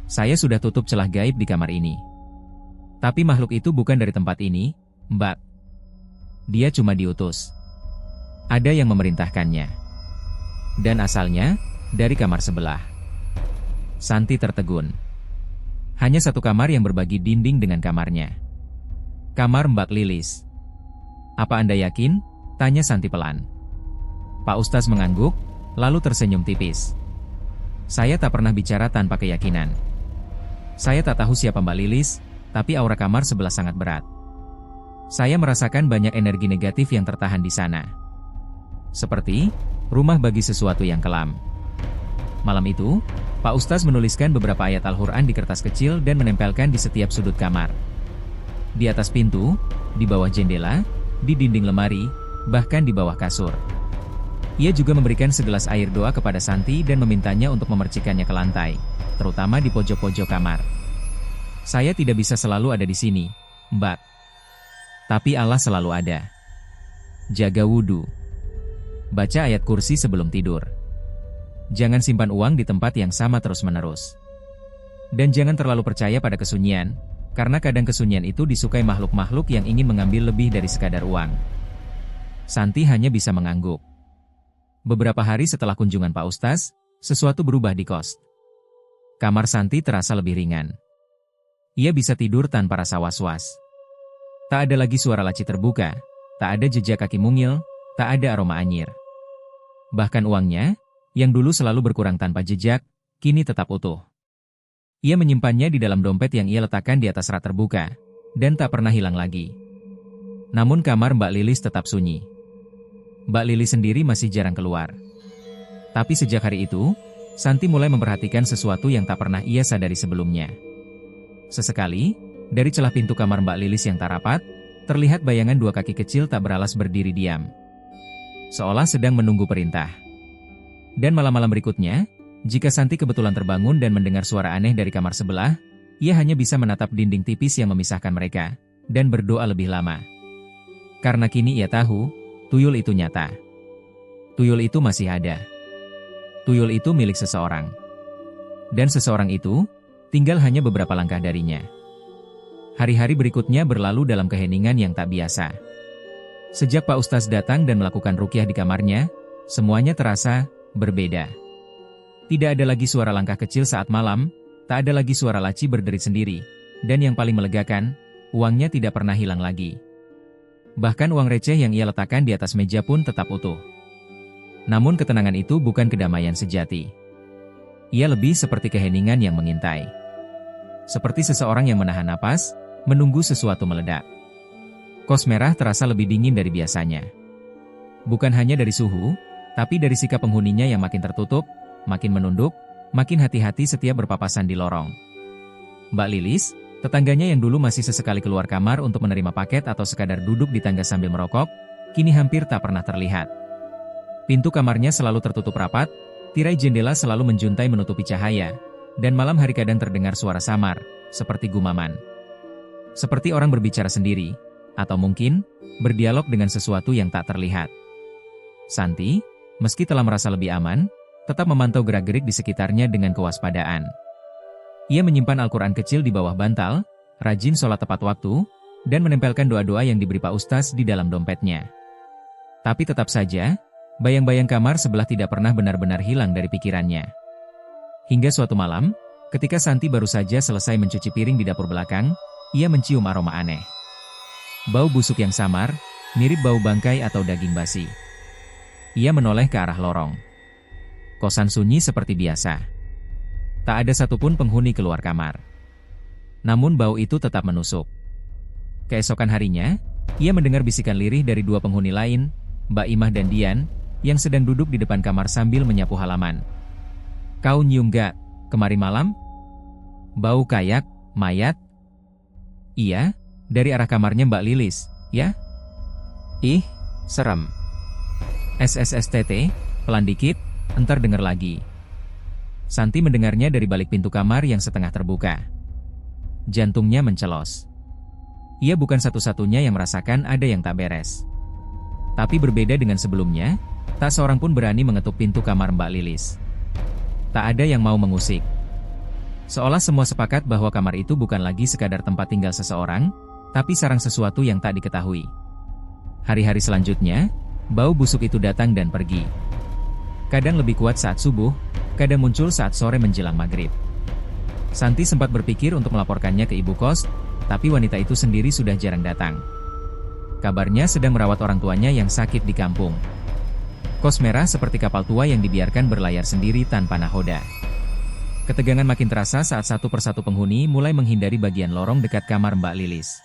"Saya sudah tutup celah gaib di kamar ini. Tapi makhluk itu bukan dari tempat ini, Mbak. Dia cuma diutus. Ada yang memerintahkannya. Dan asalnya, dari kamar sebelah." Santi tertegun. Hanya satu kamar yang berbagi dinding dengan kamarnya. Kamar Mbak Lilis. "Apa Anda yakin?" tanya Santi pelan. Pak Ustaz mengangguk, lalu tersenyum tipis. "Saya tak pernah bicara tanpa keyakinan. Saya tak tahu siapa Mbak Lilis, tapi aura kamar sebelah sangat berat. Saya merasakan banyak energi negatif yang tertahan di sana. Seperti rumah bagi sesuatu yang kelam. Malam itu, Pak Ustaz menuliskan beberapa ayat Al-Quran di kertas kecil dan menempelkan di setiap sudut kamar. Di atas pintu, di bawah jendela, di dinding lemari, bahkan di bawah kasur. Ia juga memberikan segelas air doa kepada Santi dan memintanya untuk memercikannya ke lantai, terutama di pojok-pojok kamar. Saya tidak bisa selalu ada di sini, Mbak. Tapi Allah selalu ada. Jaga wudhu. Baca ayat kursi sebelum tidur. Jangan simpan uang di tempat yang sama terus-menerus. Dan jangan terlalu percaya pada kesunyian, karena kadang kesunyian itu disukai makhluk-makhluk yang ingin mengambil lebih dari sekadar uang. Santi hanya bisa mengangguk. Beberapa hari setelah kunjungan Pak Ustaz, sesuatu berubah di kos. Kamar Santi terasa lebih ringan. Ia bisa tidur tanpa rasa was-was. Tak ada lagi suara laci terbuka, tak ada jejak kaki mungil, tak ada aroma anyir. Bahkan uangnya, yang dulu selalu berkurang tanpa jejak, kini tetap utuh. Ia menyimpannya di dalam dompet yang ia letakkan di atas rak terbuka, dan tak pernah hilang lagi. Namun kamar Mbak Lilis tetap sunyi. Mbak Lilis sendiri masih jarang keluar. Tapi sejak hari itu, Santi mulai memperhatikan sesuatu yang tak pernah ia sadari sebelumnya. Sesekali, dari celah pintu kamar Mbak Lilis yang tak rapat, terlihat bayangan dua kaki kecil tak beralas berdiri diam. Seolah sedang menunggu perintah. Dan malam-malam berikutnya, jika Santi kebetulan terbangun dan mendengar suara aneh dari kamar sebelah, ia hanya bisa menatap dinding tipis yang memisahkan mereka, dan berdoa lebih lama. Karena kini ia tahu, tuyul itu nyata. Tuyul itu masih ada. Tuyul itu milik seseorang. Dan seseorang itu, tinggal hanya beberapa langkah darinya. Hari-hari berikutnya berlalu dalam keheningan yang tak biasa. Sejak Pak Ustaz datang dan melakukan ruqyah di kamarnya, semuanya terasa berbeda. Tidak ada lagi suara langkah kecil saat malam, tak ada lagi suara laci berderit sendiri, dan yang paling melegakan, uangnya tidak pernah hilang lagi. Bahkan uang receh yang ia letakkan di atas meja pun tetap utuh. Namun ketenangan itu bukan kedamaian sejati. Ia lebih seperti keheningan yang mengintai. Seperti seseorang yang menahan napas, menunggu sesuatu meledak. Kos merah terasa lebih dingin dari biasanya. Bukan hanya dari suhu, tapi dari sikap penghuninya yang makin tertutup, makin menunduk, makin hati-hati setiap berpapasan di lorong. Mbak Lilis, tetangganya yang dulu masih sesekali keluar kamar untuk menerima paket atau sekadar duduk di tangga sambil merokok, kini hampir tak pernah terlihat. Pintu kamarnya selalu tertutup rapat, tirai jendela selalu menjuntai menutupi cahaya, dan malam hari kadang terdengar suara samar, seperti gumaman. Seperti orang berbicara sendiri, atau mungkin, berdialog dengan sesuatu yang tak terlihat. Santi, meski telah merasa lebih aman, tetap memantau gerak-gerik di sekitarnya dengan kewaspadaan. Ia menyimpan Al-Quran kecil di bawah bantal, rajin sholat tepat waktu, dan menempelkan doa-doa yang diberi Pak Ustaz di dalam dompetnya. Tapi tetap saja, bayang-bayang kamar sebelah tidak pernah benar-benar hilang dari pikirannya. Hingga suatu malam, ketika Santi baru saja selesai mencuci piring di dapur belakang, ia mencium aroma aneh. Bau busuk yang samar, mirip bau bangkai atau daging basi. Ia menoleh ke arah lorong. Kosan sunyi seperti biasa. Tak ada satupun penghuni keluar kamar. Namun bau itu tetap menusuk. Keesokan harinya, ia mendengar bisikan lirih dari dua penghuni lain, Mbak Imah dan Dian, yang sedang duduk di depan kamar sambil menyapu halaman. "Kau nyium gak, kemari malam? Bau kayak mayat?" "Iya, dari arah kamarnya Mbak Lilis, ya?" "Ih, serem." "SSSTT, pelan dikit, entar denger lagi." Santi mendengarnya dari balik pintu kamar yang setengah terbuka. Jantungnya mencelos. Ia bukan satu-satunya yang merasakan ada yang tak beres. Tapi berbeda dengan sebelumnya, tak seorang pun berani mengetuk pintu kamar Mbak Lilis. Tak ada yang mau mengusik. Seolah semua sepakat bahwa kamar itu bukan lagi sekadar tempat tinggal seseorang, tapi sarang sesuatu yang tak diketahui. Hari-hari selanjutnya, bau busuk itu datang dan pergi. Kadang lebih kuat saat subuh, kadang muncul saat sore menjelang maghrib. Santi sempat berpikir untuk melaporkannya ke ibu kos, tapi wanita itu sendiri sudah jarang datang. Kabarnya sedang merawat orang tuanya yang sakit di kampung. Kos merah seperti kapal tua yang dibiarkan berlayar sendiri tanpa nahoda. Ketegangan makin terasa saat satu persatu penghuni mulai menghindari bagian lorong dekat kamar Mbak Lilis.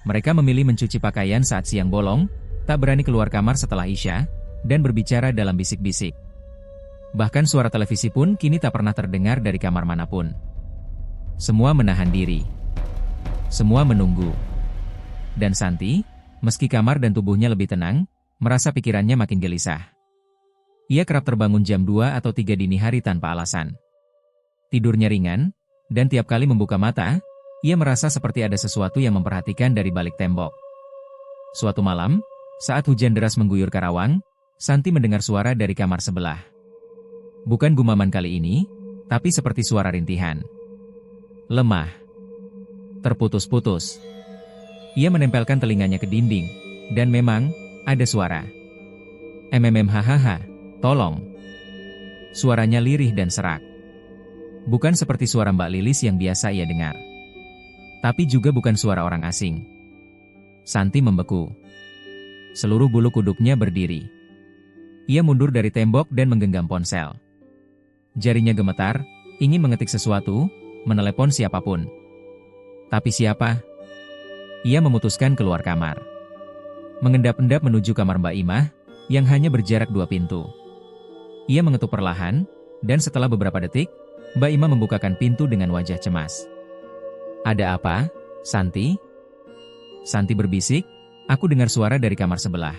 Mereka memilih mencuci pakaian saat siang bolong, tak berani keluar kamar setelah Isya, dan berbicara dalam bisik-bisik. Bahkan suara televisi pun kini tak pernah terdengar dari kamar manapun. Semua menahan diri. Semua menunggu. Dan Santi, meski kamar dan tubuhnya lebih tenang, merasa pikirannya makin gelisah. Ia kerap terbangun jam 2 atau 3 dini hari tanpa alasan. Tidurnya ringan, dan tiap kali membuka mata, ia merasa seperti ada sesuatu yang memperhatikan dari balik tembok. Suatu malam, saat hujan deras mengguyur Karawang, Santi mendengar suara dari kamar sebelah. Bukan gumaman kali ini, tapi seperti suara rintihan. Lemah. Terputus-putus. Ia menempelkan telinganya ke dinding, dan memang, ada suara. Hahaha, tolong. Suaranya lirih dan serak. Bukan seperti suara Mbak Lilis yang biasa ia dengar. Tapi juga bukan suara orang asing. Santi membeku. Seluruh bulu kuduknya berdiri. Ia mundur dari tembok dan menggenggam ponsel. Jarinya gemetar, ingin mengetik sesuatu, menelepon siapapun. Tapi siapa? Ia memutuskan keluar kamar. Mengendap-endap menuju kamar Mbak Imah, yang hanya berjarak 2 pintu. Ia mengetuk perlahan, dan setelah beberapa detik, Mbak Imah membukakan pintu dengan wajah cemas. Ada apa, Santi? Santi berbisik, aku dengar suara dari kamar sebelah.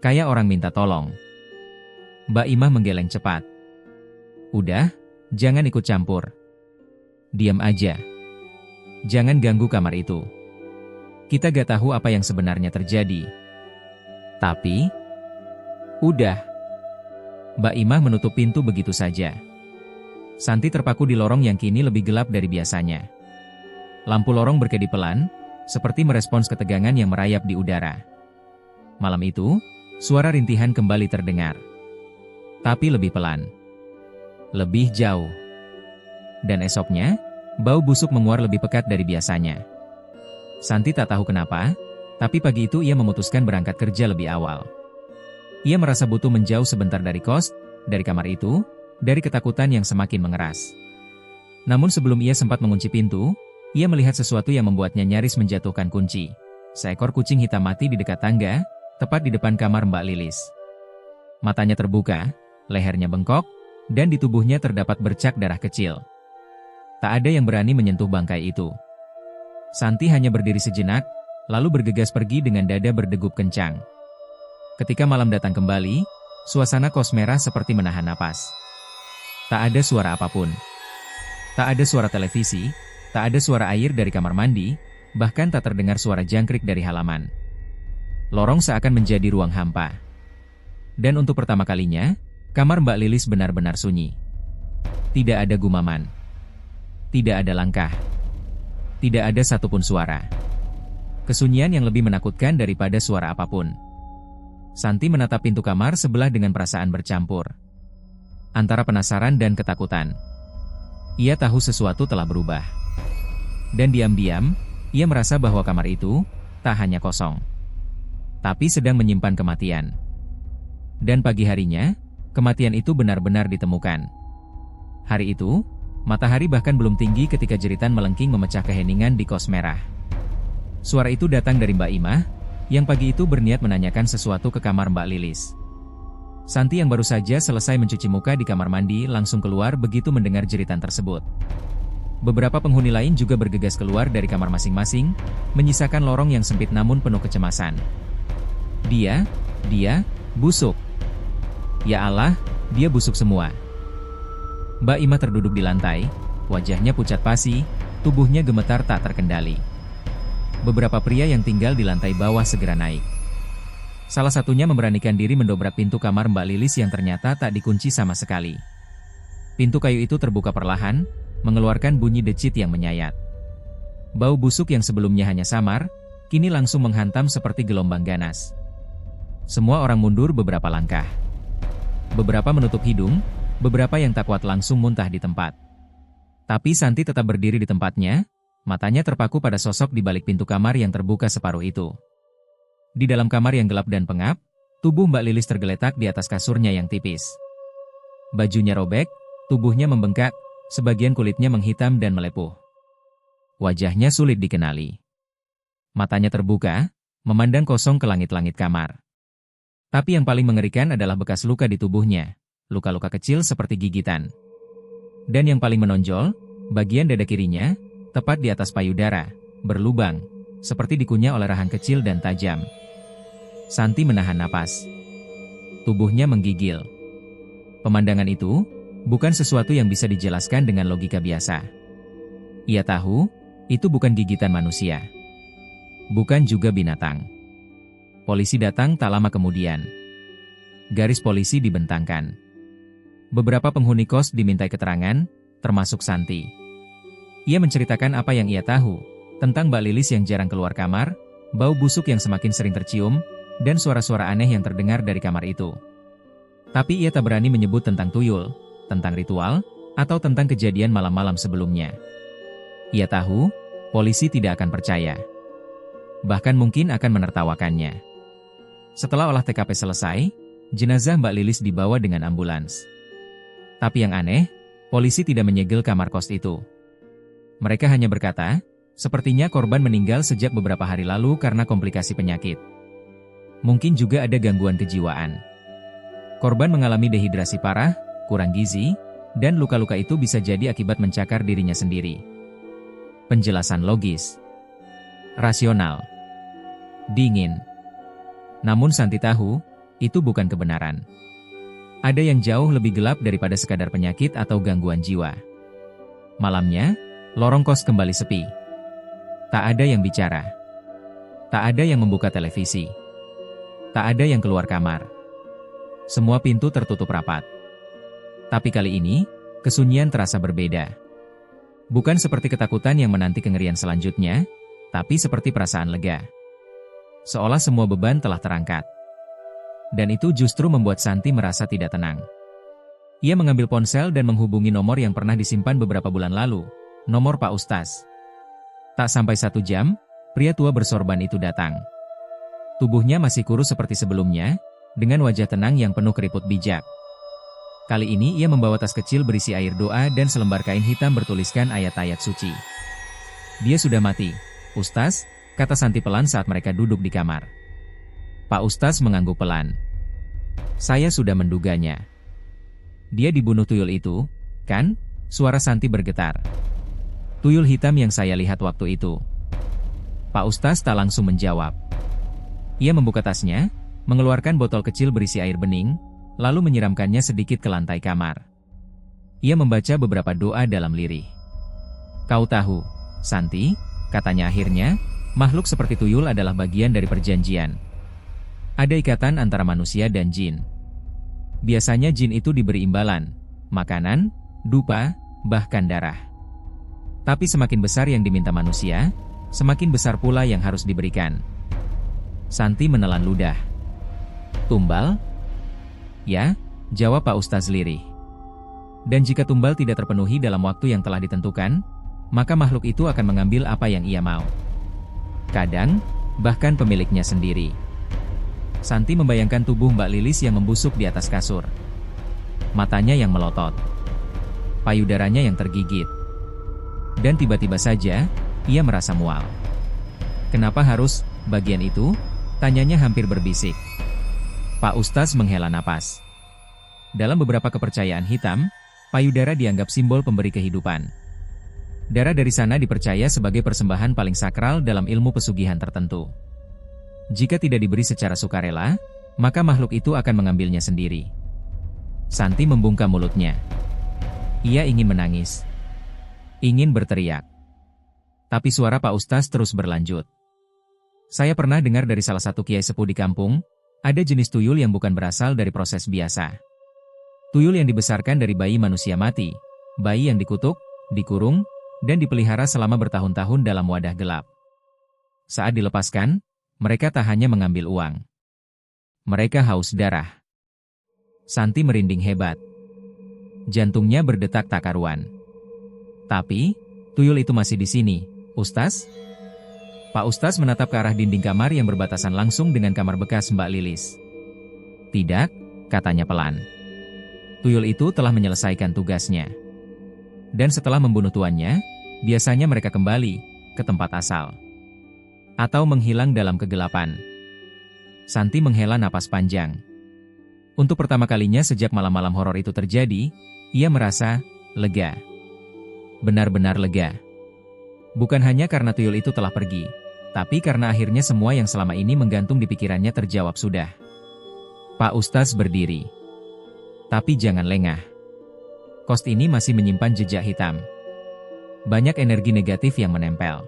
Kayak orang minta tolong. Mbak Imah menggeleng cepat. Udah, jangan ikut campur. Diam aja. Jangan ganggu kamar itu. Kita gak tahu apa yang sebenarnya terjadi. Tapi, udah. Mbak Imah menutup pintu begitu saja. Santi terpaku di lorong yang kini lebih gelap dari biasanya. Lampu lorong berkedip pelan, seperti merespons ketegangan yang merayap di udara. Malam itu, suara rintihan kembali terdengar. Tapi lebih pelan. Lebih jauh. Dan esoknya, bau busuk menguar lebih pekat dari biasanya. Santi tak tahu kenapa, tapi pagi itu ia memutuskan berangkat kerja lebih awal. Ia merasa butuh menjauh sebentar dari kos, dari kamar itu, dari ketakutan yang semakin mengeras. Namun sebelum ia sempat mengunci pintu, ia melihat sesuatu yang membuatnya nyaris menjatuhkan kunci. Seekor kucing hitam mati di dekat tangga, tepat di depan kamar Mbak Lilis. Matanya terbuka, lehernya bengkok, dan di tubuhnya terdapat bercak darah kecil. Tak ada yang berani menyentuh bangkai itu. Santi hanya berdiri sejenak, lalu bergegas pergi dengan dada berdegup kencang. Ketika malam datang kembali, suasana kos merah seperti menahan napas. Tak ada suara apapun. Tak ada suara televisi, tak ada suara air dari kamar mandi, bahkan tak terdengar suara jangkrik dari halaman. Lorong seakan menjadi ruang hampa. Dan untuk pertama kalinya, kamar Mbak Lilis benar-benar sunyi. Tidak ada gumaman. Tidak ada langkah. Tidak ada satupun suara. Kesunyian yang lebih menakutkan daripada suara apapun. Santi menatap pintu kamar sebelah dengan perasaan bercampur. Antara penasaran dan ketakutan. Ia tahu sesuatu telah berubah. Dan diam-diam, ia merasa bahwa kamar itu tak hanya kosong, tapi sedang menyimpan kematian. Dan pagi harinya, kematian itu benar-benar ditemukan. Hari itu, matahari bahkan belum tinggi ketika jeritan melengking memecah keheningan di kos merah. Suara itu datang dari Mbak Imah, yang pagi itu berniat menanyakan sesuatu ke kamar Mbak Lilis. Santi yang baru saja selesai mencuci muka di kamar mandi langsung keluar begitu mendengar jeritan tersebut. Beberapa penghuni lain juga bergegas keluar dari kamar masing-masing, menyisakan lorong yang sempit namun penuh kecemasan. Dia, busuk. Ya Allah, dia busuk semua. Mbak Imah terduduk di lantai, wajahnya pucat pasi, tubuhnya gemetar tak terkendali. Beberapa pria yang tinggal di lantai bawah segera naik. Salah satunya memberanikan diri mendobrak pintu kamar Mbak Lilis yang ternyata tak dikunci sama sekali. Pintu kayu itu terbuka perlahan, mengeluarkan bunyi decit yang menyayat. Bau busuk yang sebelumnya hanya samar, kini langsung menghantam seperti gelombang ganas. Semua orang mundur beberapa langkah. Beberapa menutup hidung, beberapa yang tak kuat langsung muntah di tempat. Tapi Santi tetap berdiri di tempatnya, matanya terpaku pada sosok di balik pintu kamar yang terbuka separuh itu. Di dalam kamar yang gelap dan pengap, tubuh Mbak Lilis tergeletak di atas kasurnya yang tipis. Bajunya robek, tubuhnya membengkak, sebagian kulitnya menghitam dan melepuh. Wajahnya sulit dikenali. Matanya terbuka, memandang kosong ke langit-langit kamar. Tapi yang paling mengerikan adalah bekas luka di tubuhnya, luka-luka kecil seperti gigitan. Dan yang paling menonjol, bagian dada kirinya, tepat di atas payudara, berlubang, seperti dikunyah oleh rahan kecil dan tajam. Santi menahan napas. Tubuhnya menggigil. Pemandangan itu bukan sesuatu yang bisa dijelaskan dengan logika biasa. Ia tahu, itu bukan gigitan manusia. Bukan juga binatang. Polisi datang tak lama kemudian. Garis polisi dibentangkan. Beberapa penghuni kos dimintai keterangan, termasuk Santi. Ia menceritakan apa yang ia tahu, tentang Mbak Lilis yang jarang keluar kamar, bau busuk yang semakin sering tercium, dan suara-suara aneh yang terdengar dari kamar itu. Tapi ia tak berani menyebut tentang tuyul, tentang ritual, atau tentang kejadian malam-malam sebelumnya. Ia tahu, polisi tidak akan percaya. Bahkan mungkin akan menertawakannya. Setelah olah TKP selesai, jenazah Mbak Lilis dibawa dengan ambulans. Tapi yang aneh, polisi tidak menyegel kamar kos itu. Mereka hanya berkata, sepertinya korban meninggal sejak beberapa hari lalu karena komplikasi penyakit. Mungkin juga ada gangguan kejiwaan. Korban mengalami dehidrasi parah, kurang gizi, dan luka-luka itu bisa jadi akibat mencakar dirinya sendiri. Penjelasan logis. Rasional. Dingin. Namun Santi tahu, itu bukan kebenaran. Ada yang jauh lebih gelap daripada sekadar penyakit atau gangguan jiwa. Malamnya, lorong kos kembali sepi. Tak ada yang bicara. Tak ada yang membuka televisi. Tak ada yang keluar kamar. Semua pintu tertutup rapat. Tapi kali ini, kesunyian terasa berbeda. Bukan seperti ketakutan yang menanti kengerian selanjutnya, tapi seperti perasaan lega. Seolah semua beban telah terangkat. Dan itu justru membuat Santi merasa tidak tenang. Ia mengambil ponsel dan menghubungi nomor yang pernah disimpan beberapa bulan lalu, nomor Pak Ustaz. Tak sampai 1 jam, pria tua bersorban itu datang. Tubuhnya masih kurus seperti sebelumnya, dengan wajah tenang yang penuh keriput bijak. Kali ini ia membawa tas kecil berisi air doa dan selembar kain hitam bertuliskan ayat-ayat suci. Dia sudah mati, Ustaz, kata Santi pelan saat mereka duduk di kamar. Pak Ustaz mengangguk pelan. Saya sudah menduganya. Dia dibunuh tuyul itu, kan? Suara Santi bergetar. Tuyul hitam yang saya lihat waktu itu. Pak Ustaz tak langsung menjawab. Ia membuka tasnya, mengeluarkan botol kecil berisi air bening, lalu menyiramkannya sedikit ke lantai kamar. Ia membaca beberapa doa dalam lirih. Kau tahu, Santi, katanya akhirnya, makhluk seperti tuyul adalah bagian dari perjanjian. Ada ikatan antara manusia dan jin. Biasanya jin itu diberi imbalan, makanan, dupa, bahkan darah. Tapi semakin besar yang diminta manusia, semakin besar pula yang harus diberikan. Santi menelan ludah. Tumbal? Ya, jawab Pak Ustaz lirih. Dan jika tumbal tidak terpenuhi dalam waktu yang telah ditentukan, maka makhluk itu akan mengambil apa yang ia mau. Kadang, bahkan pemiliknya sendiri. Santi membayangkan tubuh Mbak Lilis yang membusuk di atas kasur. Matanya yang melotot. Payudaranya yang tergigit. Dan tiba-tiba saja, ia merasa mual. Kenapa harus bagian itu? Tanyanya hampir berbisik. Pak Ustaz menghela napas. Dalam beberapa kepercayaan hitam, payudara dianggap simbol pemberi kehidupan. Darah dari sana dipercaya sebagai persembahan paling sakral dalam ilmu pesugihan tertentu. Jika tidak diberi secara sukarela, maka makhluk itu akan mengambilnya sendiri. Santi membungkam mulutnya. Ia ingin menangis. Ingin berteriak. Tapi suara Pak Ustaz terus berlanjut. Saya pernah dengar dari salah satu kiai sepuh di kampung, ada jenis tuyul yang bukan berasal dari proses biasa. Tuyul yang dibesarkan dari bayi manusia mati, bayi yang dikutuk, dikurung, dan dipelihara selama bertahun-tahun dalam wadah gelap. Saat dilepaskan, mereka tak hanya mengambil uang. Mereka haus darah. Santi merinding hebat. Jantungnya berdetak tak karuan. Tapi, tuyul itu masih di sini, Ustaz? Pak Ustaz menatap ke arah dinding kamar yang berbatasan langsung dengan kamar bekas Mbak Lilis. Tidak, katanya pelan. Tuyul itu telah menyelesaikan tugasnya. Dan setelah membunuh tuannya, biasanya mereka kembali ke tempat asal. atau menghilang dalam kegelapan. Santi menghela napas panjang. Untuk pertama kalinya sejak malam-malam horor itu terjadi, ia merasa lega. Benar-benar lega. Bukan hanya karena tuyul itu telah pergi, tapi karena akhirnya semua yang selama ini menggantung di pikirannya terjawab sudah. Pak Ustaz berdiri. Tapi jangan lengah. Kos ini masih menyimpan jejak hitam. Banyak energi negatif yang menempel.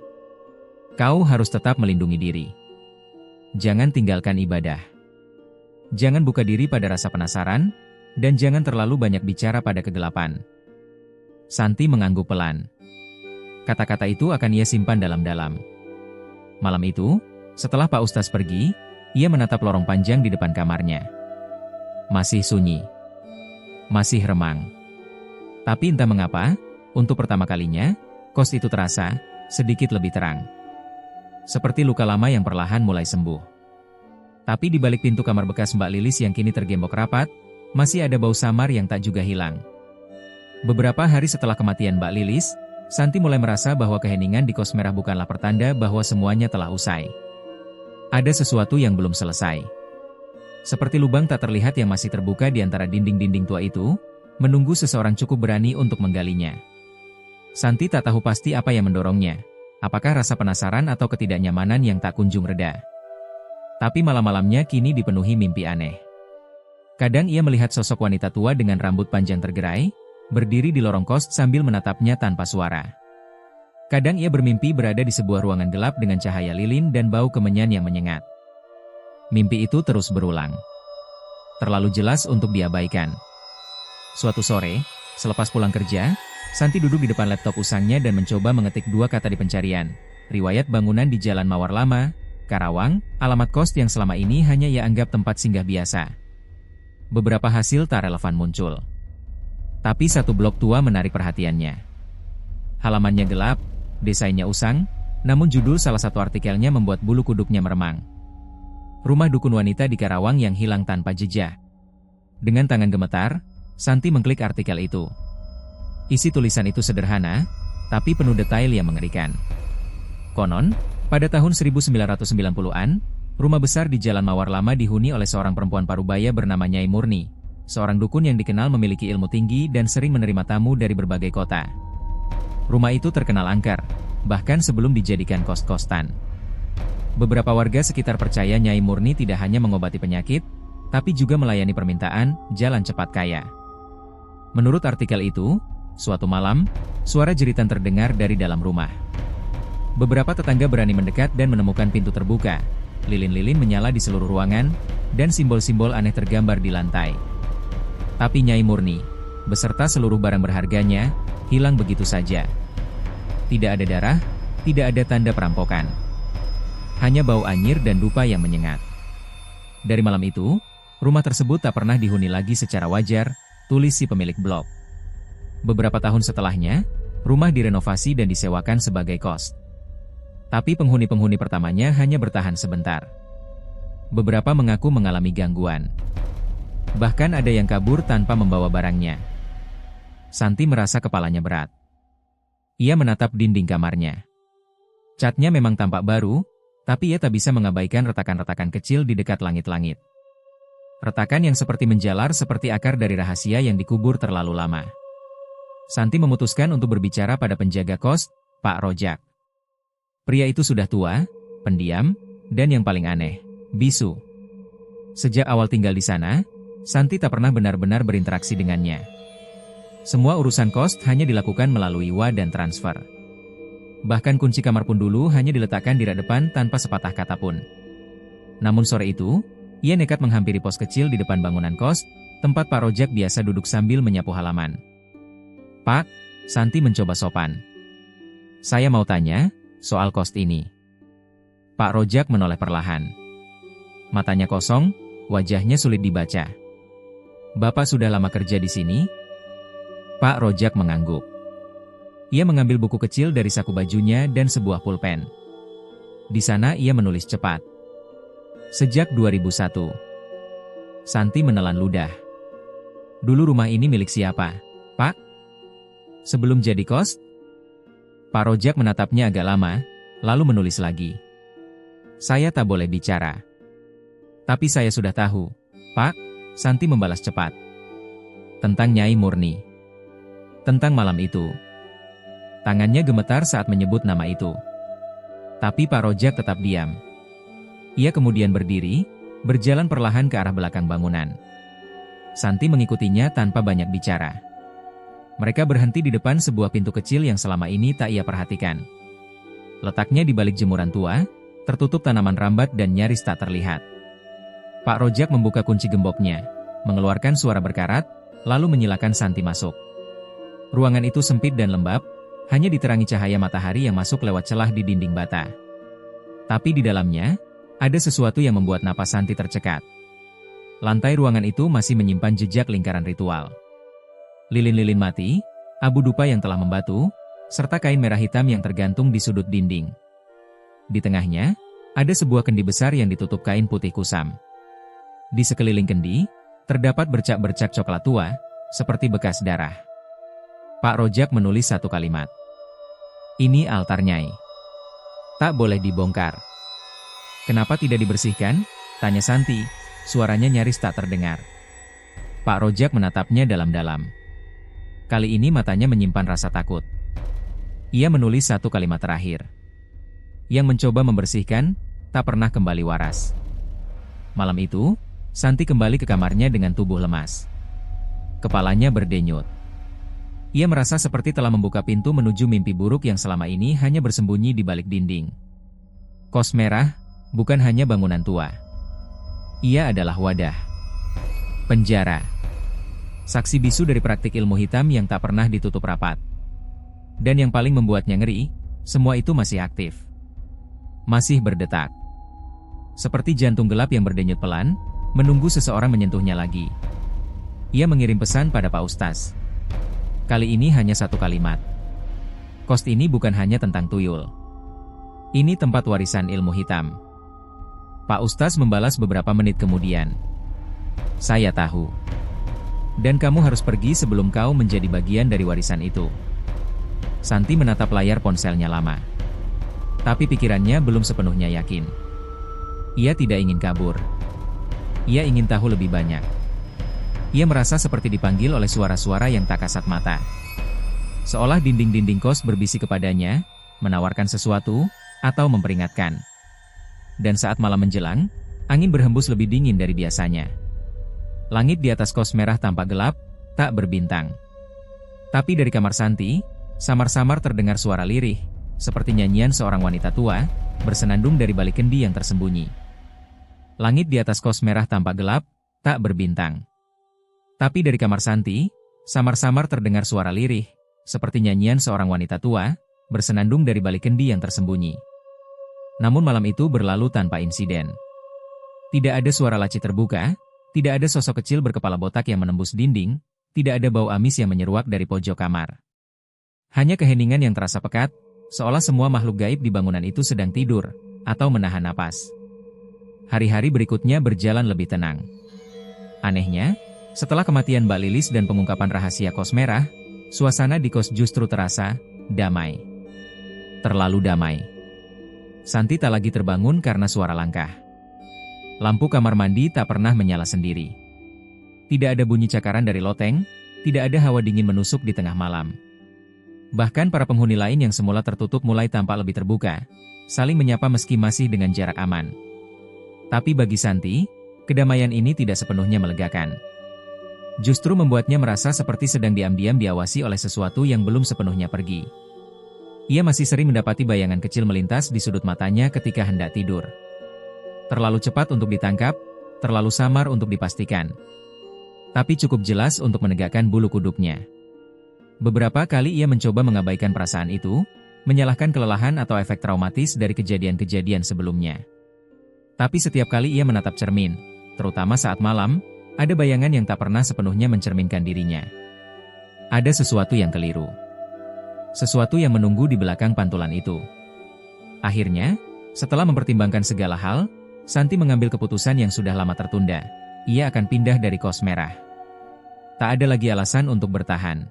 Kau harus tetap melindungi diri. Jangan tinggalkan ibadah. Jangan buka diri pada rasa penasaran, dan jangan terlalu banyak bicara pada kegelapan. Santi mengangguk pelan. Kata-kata itu akan ia simpan dalam-dalam. Malam itu, setelah Pak Ustaz pergi, ia menatap lorong panjang di depan kamarnya. Masih sunyi. Masih remang. Tapi entah mengapa, untuk pertama kalinya, kos itu terasa sedikit lebih terang. Seperti luka lama yang perlahan mulai sembuh. Tapi di balik pintu kamar bekas Mbak Lilis yang kini tergembok rapat, masih ada bau samar yang tak juga hilang. Beberapa hari setelah kematian Mbak Lilis, Santi mulai merasa bahwa keheningan di kos merah bukanlah pertanda bahwa semuanya telah usai. Ada sesuatu yang belum selesai. Seperti lubang tak terlihat yang masih terbuka di antara dinding-dinding tua itu, menunggu seseorang cukup berani untuk menggalinya. Santi tak tahu pasti apa yang mendorongnya. Apakah rasa penasaran atau ketidaknyamanan yang tak kunjung reda. Tapi malam-malamnya kini dipenuhi mimpi aneh. Kadang ia melihat sosok wanita tua dengan rambut panjang tergerai, berdiri di lorong kos sambil menatapnya tanpa suara. Kadang ia bermimpi berada di sebuah ruangan gelap dengan cahaya lilin dan bau kemenyan yang menyengat. Mimpi itu terus berulang. Terlalu jelas untuk diabaikan. Suatu sore, selepas pulang kerja, Santi duduk di depan laptop usangnya dan mencoba mengetik dua kata di pencarian. Riwayat bangunan di Jalan Mawar Lama, Karawang, alamat kos yang selama ini hanya ia anggap tempat singgah biasa. Beberapa hasil tak relevan muncul. Tapi satu blok tua menarik perhatiannya. Halamannya gelap, desainnya usang, namun judul salah satu artikelnya membuat bulu kuduknya meremang. Rumah dukun wanita di Karawang yang hilang tanpa jejak. Dengan tangan gemetar, Santi mengklik artikel itu. Isi tulisan itu sederhana, tapi penuh detail yang mengerikan. Konon, pada tahun 1990-an, rumah besar di Jalan Mawar Lama dihuni oleh seorang perempuan parubaya bernama Nyai Murni, seorang dukun yang dikenal memiliki ilmu tinggi dan sering menerima tamu dari berbagai kota. Rumah itu terkenal angker, bahkan sebelum dijadikan kos-kosan. Beberapa warga sekitar percaya Nyai Murni tidak hanya mengobati penyakit, tapi juga melayani permintaan jalan cepat kaya. Menurut artikel itu, suatu malam, suara jeritan terdengar dari dalam rumah. Beberapa tetangga berani mendekat dan menemukan pintu terbuka, lilin-lilin menyala di seluruh ruangan, dan simbol-simbol aneh tergambar di lantai. Tapi Nyai Murni, beserta seluruh barang berharganya, hilang begitu saja. Tidak ada darah, tidak ada tanda perampokan. Hanya bau anyir dan dupa yang menyengat. Dari malam itu, rumah tersebut tak pernah dihuni lagi secara wajar, tulis si pemilik blog. Beberapa tahun setelahnya, rumah direnovasi dan disewakan sebagai kos. Tapi penghuni-penghuni pertamanya hanya bertahan sebentar. Beberapa mengaku mengalami gangguan. Bahkan ada yang kabur tanpa membawa barangnya. Santi merasa kepalanya berat. Ia menatap dinding kamarnya. Catnya memang tampak baru, tapi ia tak bisa mengabaikan retakan-retakan kecil di dekat langit-langit. Retakan yang seperti menjalar seperti akar dari rahasia yang dikubur terlalu lama. Santi memutuskan untuk berbicara pada penjaga kos, Pak Rojak. Pria itu sudah tua, pendiam, dan yang paling aneh, bisu. Sejak awal tinggal di sana, Santi tak pernah benar-benar berinteraksi dengannya. Semua urusan kos hanya dilakukan melalui wa dan transfer. Bahkan kunci kamar pun dulu hanya diletakkan di rak depan tanpa sepatah kata pun. Namun sore itu, ia nekat menghampiri pos kecil di depan bangunan kos, tempat Pak Rojak biasa duduk sambil menyapu halaman. Pak, Santi mencoba sopan. Saya mau tanya, soal kos ini. Pak Rojak menoleh perlahan. Matanya kosong, wajahnya sulit dibaca. Bapak sudah lama kerja di sini? Pak Rojak mengangguk. Ia mengambil buku kecil dari saku bajunya dan sebuah pulpen. Di sana ia menulis cepat. Sejak 2001. Santi menelan ludah. Dulu rumah ini milik siapa, Pak? Sebelum jadi kos? Pak Rojak menatapnya agak lama, lalu menulis lagi. Saya tak boleh bicara. Tapi saya sudah tahu, Pak, Santi membalas cepat. Tentang Nyai Murni. Tentang malam itu. Tangannya gemetar saat menyebut nama itu. Tapi Pak Rojak tetap diam. Ia kemudian berdiri, berjalan perlahan ke arah belakang bangunan. Santi mengikutinya tanpa banyak bicara. Mereka berhenti di depan sebuah pintu kecil yang selama ini tak ia perhatikan. Letaknya di balik jemuran tua, tertutup tanaman rambat dan nyaris tak terlihat. Pak Rojak membuka kunci gemboknya, mengeluarkan suara berkarat, lalu menyilakan Santi masuk. Ruangan itu sempit dan lembab, hanya diterangi cahaya matahari yang masuk lewat celah di dinding bata. Tapi di dalamnya, ada sesuatu yang membuat napas Santi tercekat. Lantai ruangan itu masih menyimpan jejak lingkaran ritual. Lilin-lilin mati, abu dupa yang telah membatu, serta kain merah hitam yang tergantung di sudut dinding. Di tengahnya, ada sebuah kendi besar yang ditutup kain putih kusam. Di sekeliling kendi, terdapat bercak-bercak coklat tua, seperti bekas darah. Pak Rojak menulis satu kalimat. Ini altar Nyai. Tak boleh dibongkar. Kenapa tidak dibersihkan? Tanya Santi, suaranya nyaris tak terdengar. Pak Rojak menatapnya dalam-dalam. Kali ini matanya menyimpan rasa takut. Ia menulis satu kalimat terakhir. Yang mencoba membersihkan, tak pernah kembali waras. Malam itu, Santi kembali ke kamarnya dengan tubuh lemas. Kepalanya berdenyut. Ia merasa seperti telah membuka pintu menuju mimpi buruk yang selama ini hanya bersembunyi di balik dinding. Kos merah, bukan hanya bangunan tua. Ia adalah wadah. Penjara. Saksi bisu dari praktik ilmu hitam yang tak pernah ditutup rapat. Dan yang paling membuatnya ngeri, semua itu masih aktif. Masih berdetak. Seperti jantung gelap yang berdenyut pelan, menunggu seseorang menyentuhnya lagi. Ia mengirim pesan pada Pak Ustaz. Kali ini hanya satu kalimat. Kos ini bukan hanya tentang tuyul. Ini tempat warisan ilmu hitam. Pak Ustaz membalas beberapa menit kemudian. Saya tahu. Dan kamu harus pergi sebelum kau menjadi bagian dari warisan itu. Santi menatap layar ponselnya lama. Tapi pikirannya belum sepenuhnya yakin. Ia tidak ingin kabur. Ia ingin tahu lebih banyak. Ia merasa seperti dipanggil oleh suara-suara yang tak kasat mata. Seolah dinding-dinding kos berbisik kepadanya, menawarkan sesuatu, atau memperingatkan. Dan saat malam menjelang, angin berhembus lebih dingin dari biasanya. Langit di atas kos merah tampak gelap, tak berbintang. Tapi dari kamar Santi, samar-samar terdengar suara lirih, seperti nyanyian seorang wanita tua, bersenandung dari balik kendi yang tersembunyi. Langit di atas kos merah tampak gelap, tak berbintang. Tapi dari kamar Santi, samar-samar terdengar suara lirih, seperti nyanyian seorang wanita tua, bersenandung dari balik kendi yang tersembunyi. Namun malam itu berlalu tanpa insiden. Tidak ada suara laci terbuka, tidak ada sosok kecil berkepala botak yang menembus dinding, tidak ada bau amis yang menyeruak dari pojok kamar. Hanya keheningan yang terasa pekat, seolah semua makhluk gaib di bangunan itu sedang tidur, atau menahan napas. Hari-hari berikutnya berjalan lebih tenang. Anehnya, setelah kematian Mbak Lilis dan pengungkapan rahasia kos merah, suasana di kos justru terasa damai. Terlalu damai. Santi tak lagi terbangun karena suara langkah. Lampu kamar mandi tak pernah menyala sendiri. Tidak ada bunyi cakaran dari loteng, tidak ada hawa dingin menusuk di tengah malam. Bahkan para penghuni lain yang semula tertutup mulai tampak lebih terbuka, saling menyapa meski masih dengan jarak aman. Tapi bagi Santi, kedamaian ini tidak sepenuhnya melegakan. Justru membuatnya merasa seperti sedang diam-diam diawasi oleh sesuatu yang belum sepenuhnya pergi. Ia masih sering mendapati bayangan kecil melintas di sudut matanya ketika hendak tidur. Terlalu cepat untuk ditangkap, terlalu samar untuk dipastikan. Tapi cukup jelas untuk menegakkan bulu kuduknya. Beberapa kali ia mencoba mengabaikan perasaan itu, menyalahkan kelelahan atau efek traumatis dari kejadian-kejadian sebelumnya. Tapi setiap kali ia menatap cermin, terutama saat malam, ada bayangan yang tak pernah sepenuhnya mencerminkan dirinya. Ada sesuatu yang keliru. Sesuatu yang menunggu di belakang pantulan itu. Akhirnya, setelah mempertimbangkan segala hal, Santi mengambil keputusan yang sudah lama tertunda. Ia akan pindah dari kos merah. Tak ada lagi alasan untuk bertahan.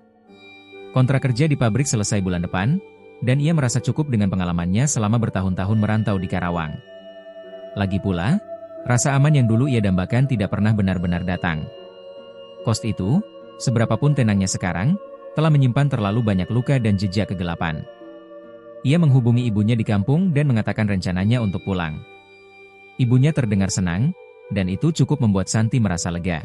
Kontrak kerja di pabrik selesai bulan depan, dan ia merasa cukup dengan pengalamannya selama bertahun-tahun merantau di Karawang. Lagi pula, rasa aman yang dulu ia dambakan tidak pernah benar-benar datang. Kos itu, seberapapun tenangnya sekarang, telah menyimpan terlalu banyak luka dan jejak kegelapan. Ia menghubungi ibunya di kampung dan mengatakan rencananya untuk pulang. Ibunya terdengar senang, dan itu cukup membuat Santi merasa lega.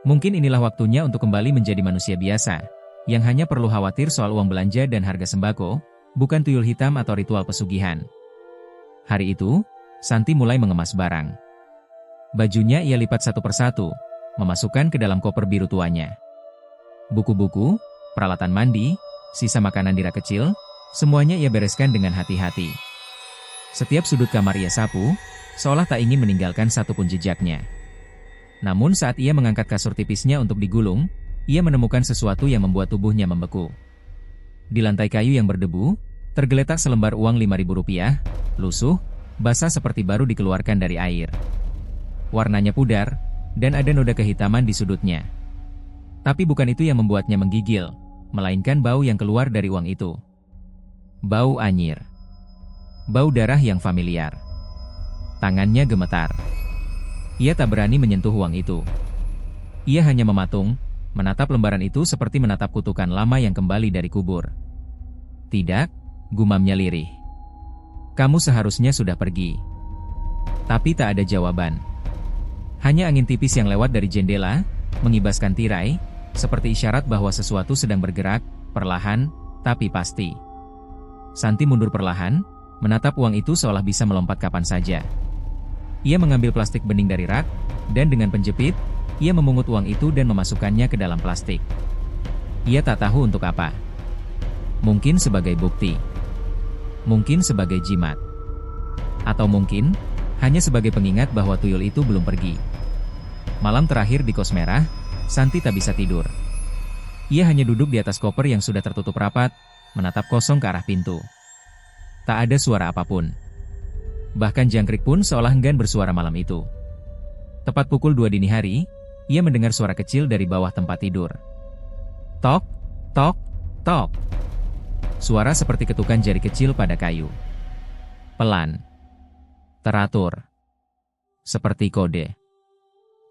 Mungkin inilah waktunya untuk kembali menjadi manusia biasa, yang hanya perlu khawatir soal uang belanja dan harga sembako, bukan tuyul hitam atau ritual pesugihan. Hari itu, Santi mulai mengemas barang. Bajunya ia lipat satu persatu, memasukkan ke dalam koper biru tuanya. Buku-buku, peralatan mandi, sisa makanan di rak kecil, semuanya ia bereskan dengan hati-hati. Setiap sudut kamar ia sapu, seolah tak ingin meninggalkan satupun jejaknya. Namun saat ia mengangkat kasur tipisnya untuk digulung, ia menemukan sesuatu yang membuat tubuhnya membeku. Di lantai kayu yang berdebu, tergeletak selembar uang Rp5.000, lusuh, basah seperti baru dikeluarkan dari air. Warnanya pudar, dan ada noda kehitaman di sudutnya. Tapi bukan itu yang membuatnya menggigil, melainkan bau yang keluar dari uang itu. Bau anyir. Bau darah yang familiar. Tangannya gemetar. Ia tak berani menyentuh uang itu. Ia hanya mematung, menatap lembaran itu seperti menatap kutukan lama yang kembali dari kubur. Tidak, gumamnya lirih. Kamu seharusnya sudah pergi. Tapi tak ada jawaban. Hanya angin tipis yang lewat dari jendela, mengibaskan tirai, seperti isyarat bahwa sesuatu sedang bergerak, perlahan, tapi pasti. Santi mundur perlahan, menatap uang itu seolah bisa melompat kapan saja. Ia mengambil plastik bening dari rak, dan dengan penjepit, ia memungut uang itu dan memasukkannya ke dalam plastik. Ia tak tahu untuk apa. Mungkin sebagai bukti. Mungkin sebagai jimat. Atau mungkin, hanya sebagai pengingat bahwa tuyul itu belum pergi. Malam terakhir di kos merah, Santi tak bisa tidur. Ia hanya duduk di atas koper yang sudah tertutup rapat, menatap kosong ke arah pintu. Tak ada suara apapun. Bahkan jangkrik pun seolah enggan bersuara malam itu. Tepat pukul 2 dini hari, ia mendengar suara kecil dari bawah tempat tidur. Tok, tok, tok. Suara seperti ketukan jari kecil pada kayu. Pelan. Teratur. Seperti kode.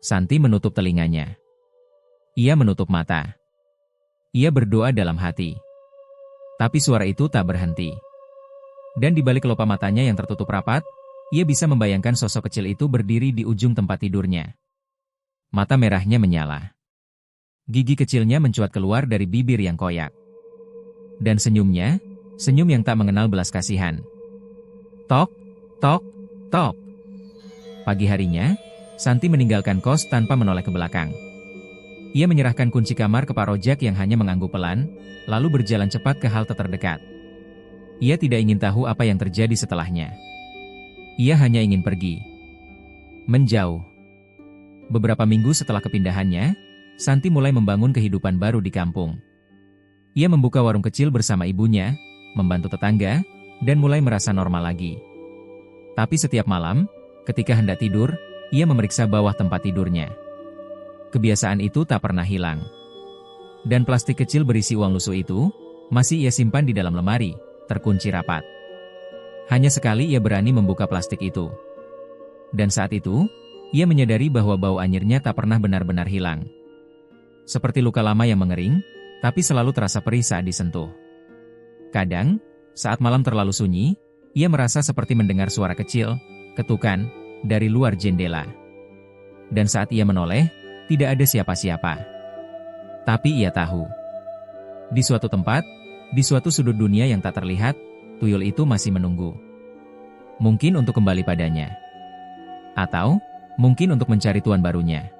Santi menutup telinganya. Ia menutup mata. Ia berdoa dalam hati. Tapi suara itu tak berhenti. Dan di balik kelopak matanya yang tertutup rapat, ia bisa membayangkan sosok kecil itu berdiri di ujung tempat tidurnya. Mata merahnya menyala. Gigi kecilnya mencuat keluar dari bibir yang koyak. Dan senyumnya, senyum yang tak mengenal belas kasihan. Tok, tok, tok. Pagi harinya, Santi meninggalkan kos tanpa menoleh ke belakang. Ia menyerahkan kunci kamar ke Pak Rojak yang hanya mengangguk pelan, lalu berjalan cepat ke halte terdekat. Ia tidak ingin tahu apa yang terjadi setelahnya. Ia hanya ingin pergi. Menjauh. Beberapa minggu setelah kepindahannya, Santi mulai membangun kehidupan baru di kampung. Ia membuka warung kecil bersama ibunya, membantu tetangga, dan mulai merasa normal lagi. Tapi setiap malam, ketika hendak tidur, ia memeriksa bawah tempat tidurnya. Kebiasaan itu tak pernah hilang. Dan plastik kecil berisi uang lusuh itu, masih ia simpan di dalam lemari, terkunci rapat. Hanya sekali ia berani membuka plastik itu. Dan saat itu, ia menyadari bahwa bau anyirnya tak pernah benar-benar hilang. Seperti luka lama yang mengering, tapi selalu terasa perih saat disentuh. Kadang, saat malam terlalu sunyi, ia merasa seperti mendengar suara kecil, ketukan, dari luar jendela. Dan saat ia menoleh, tidak ada siapa-siapa. Tapi ia tahu. Di suatu tempat, di suatu sudut dunia yang tak terlihat, tuyul itu masih menunggu. Mungkin untuk kembali padanya. Atau, mungkin untuk mencari tuan barunya.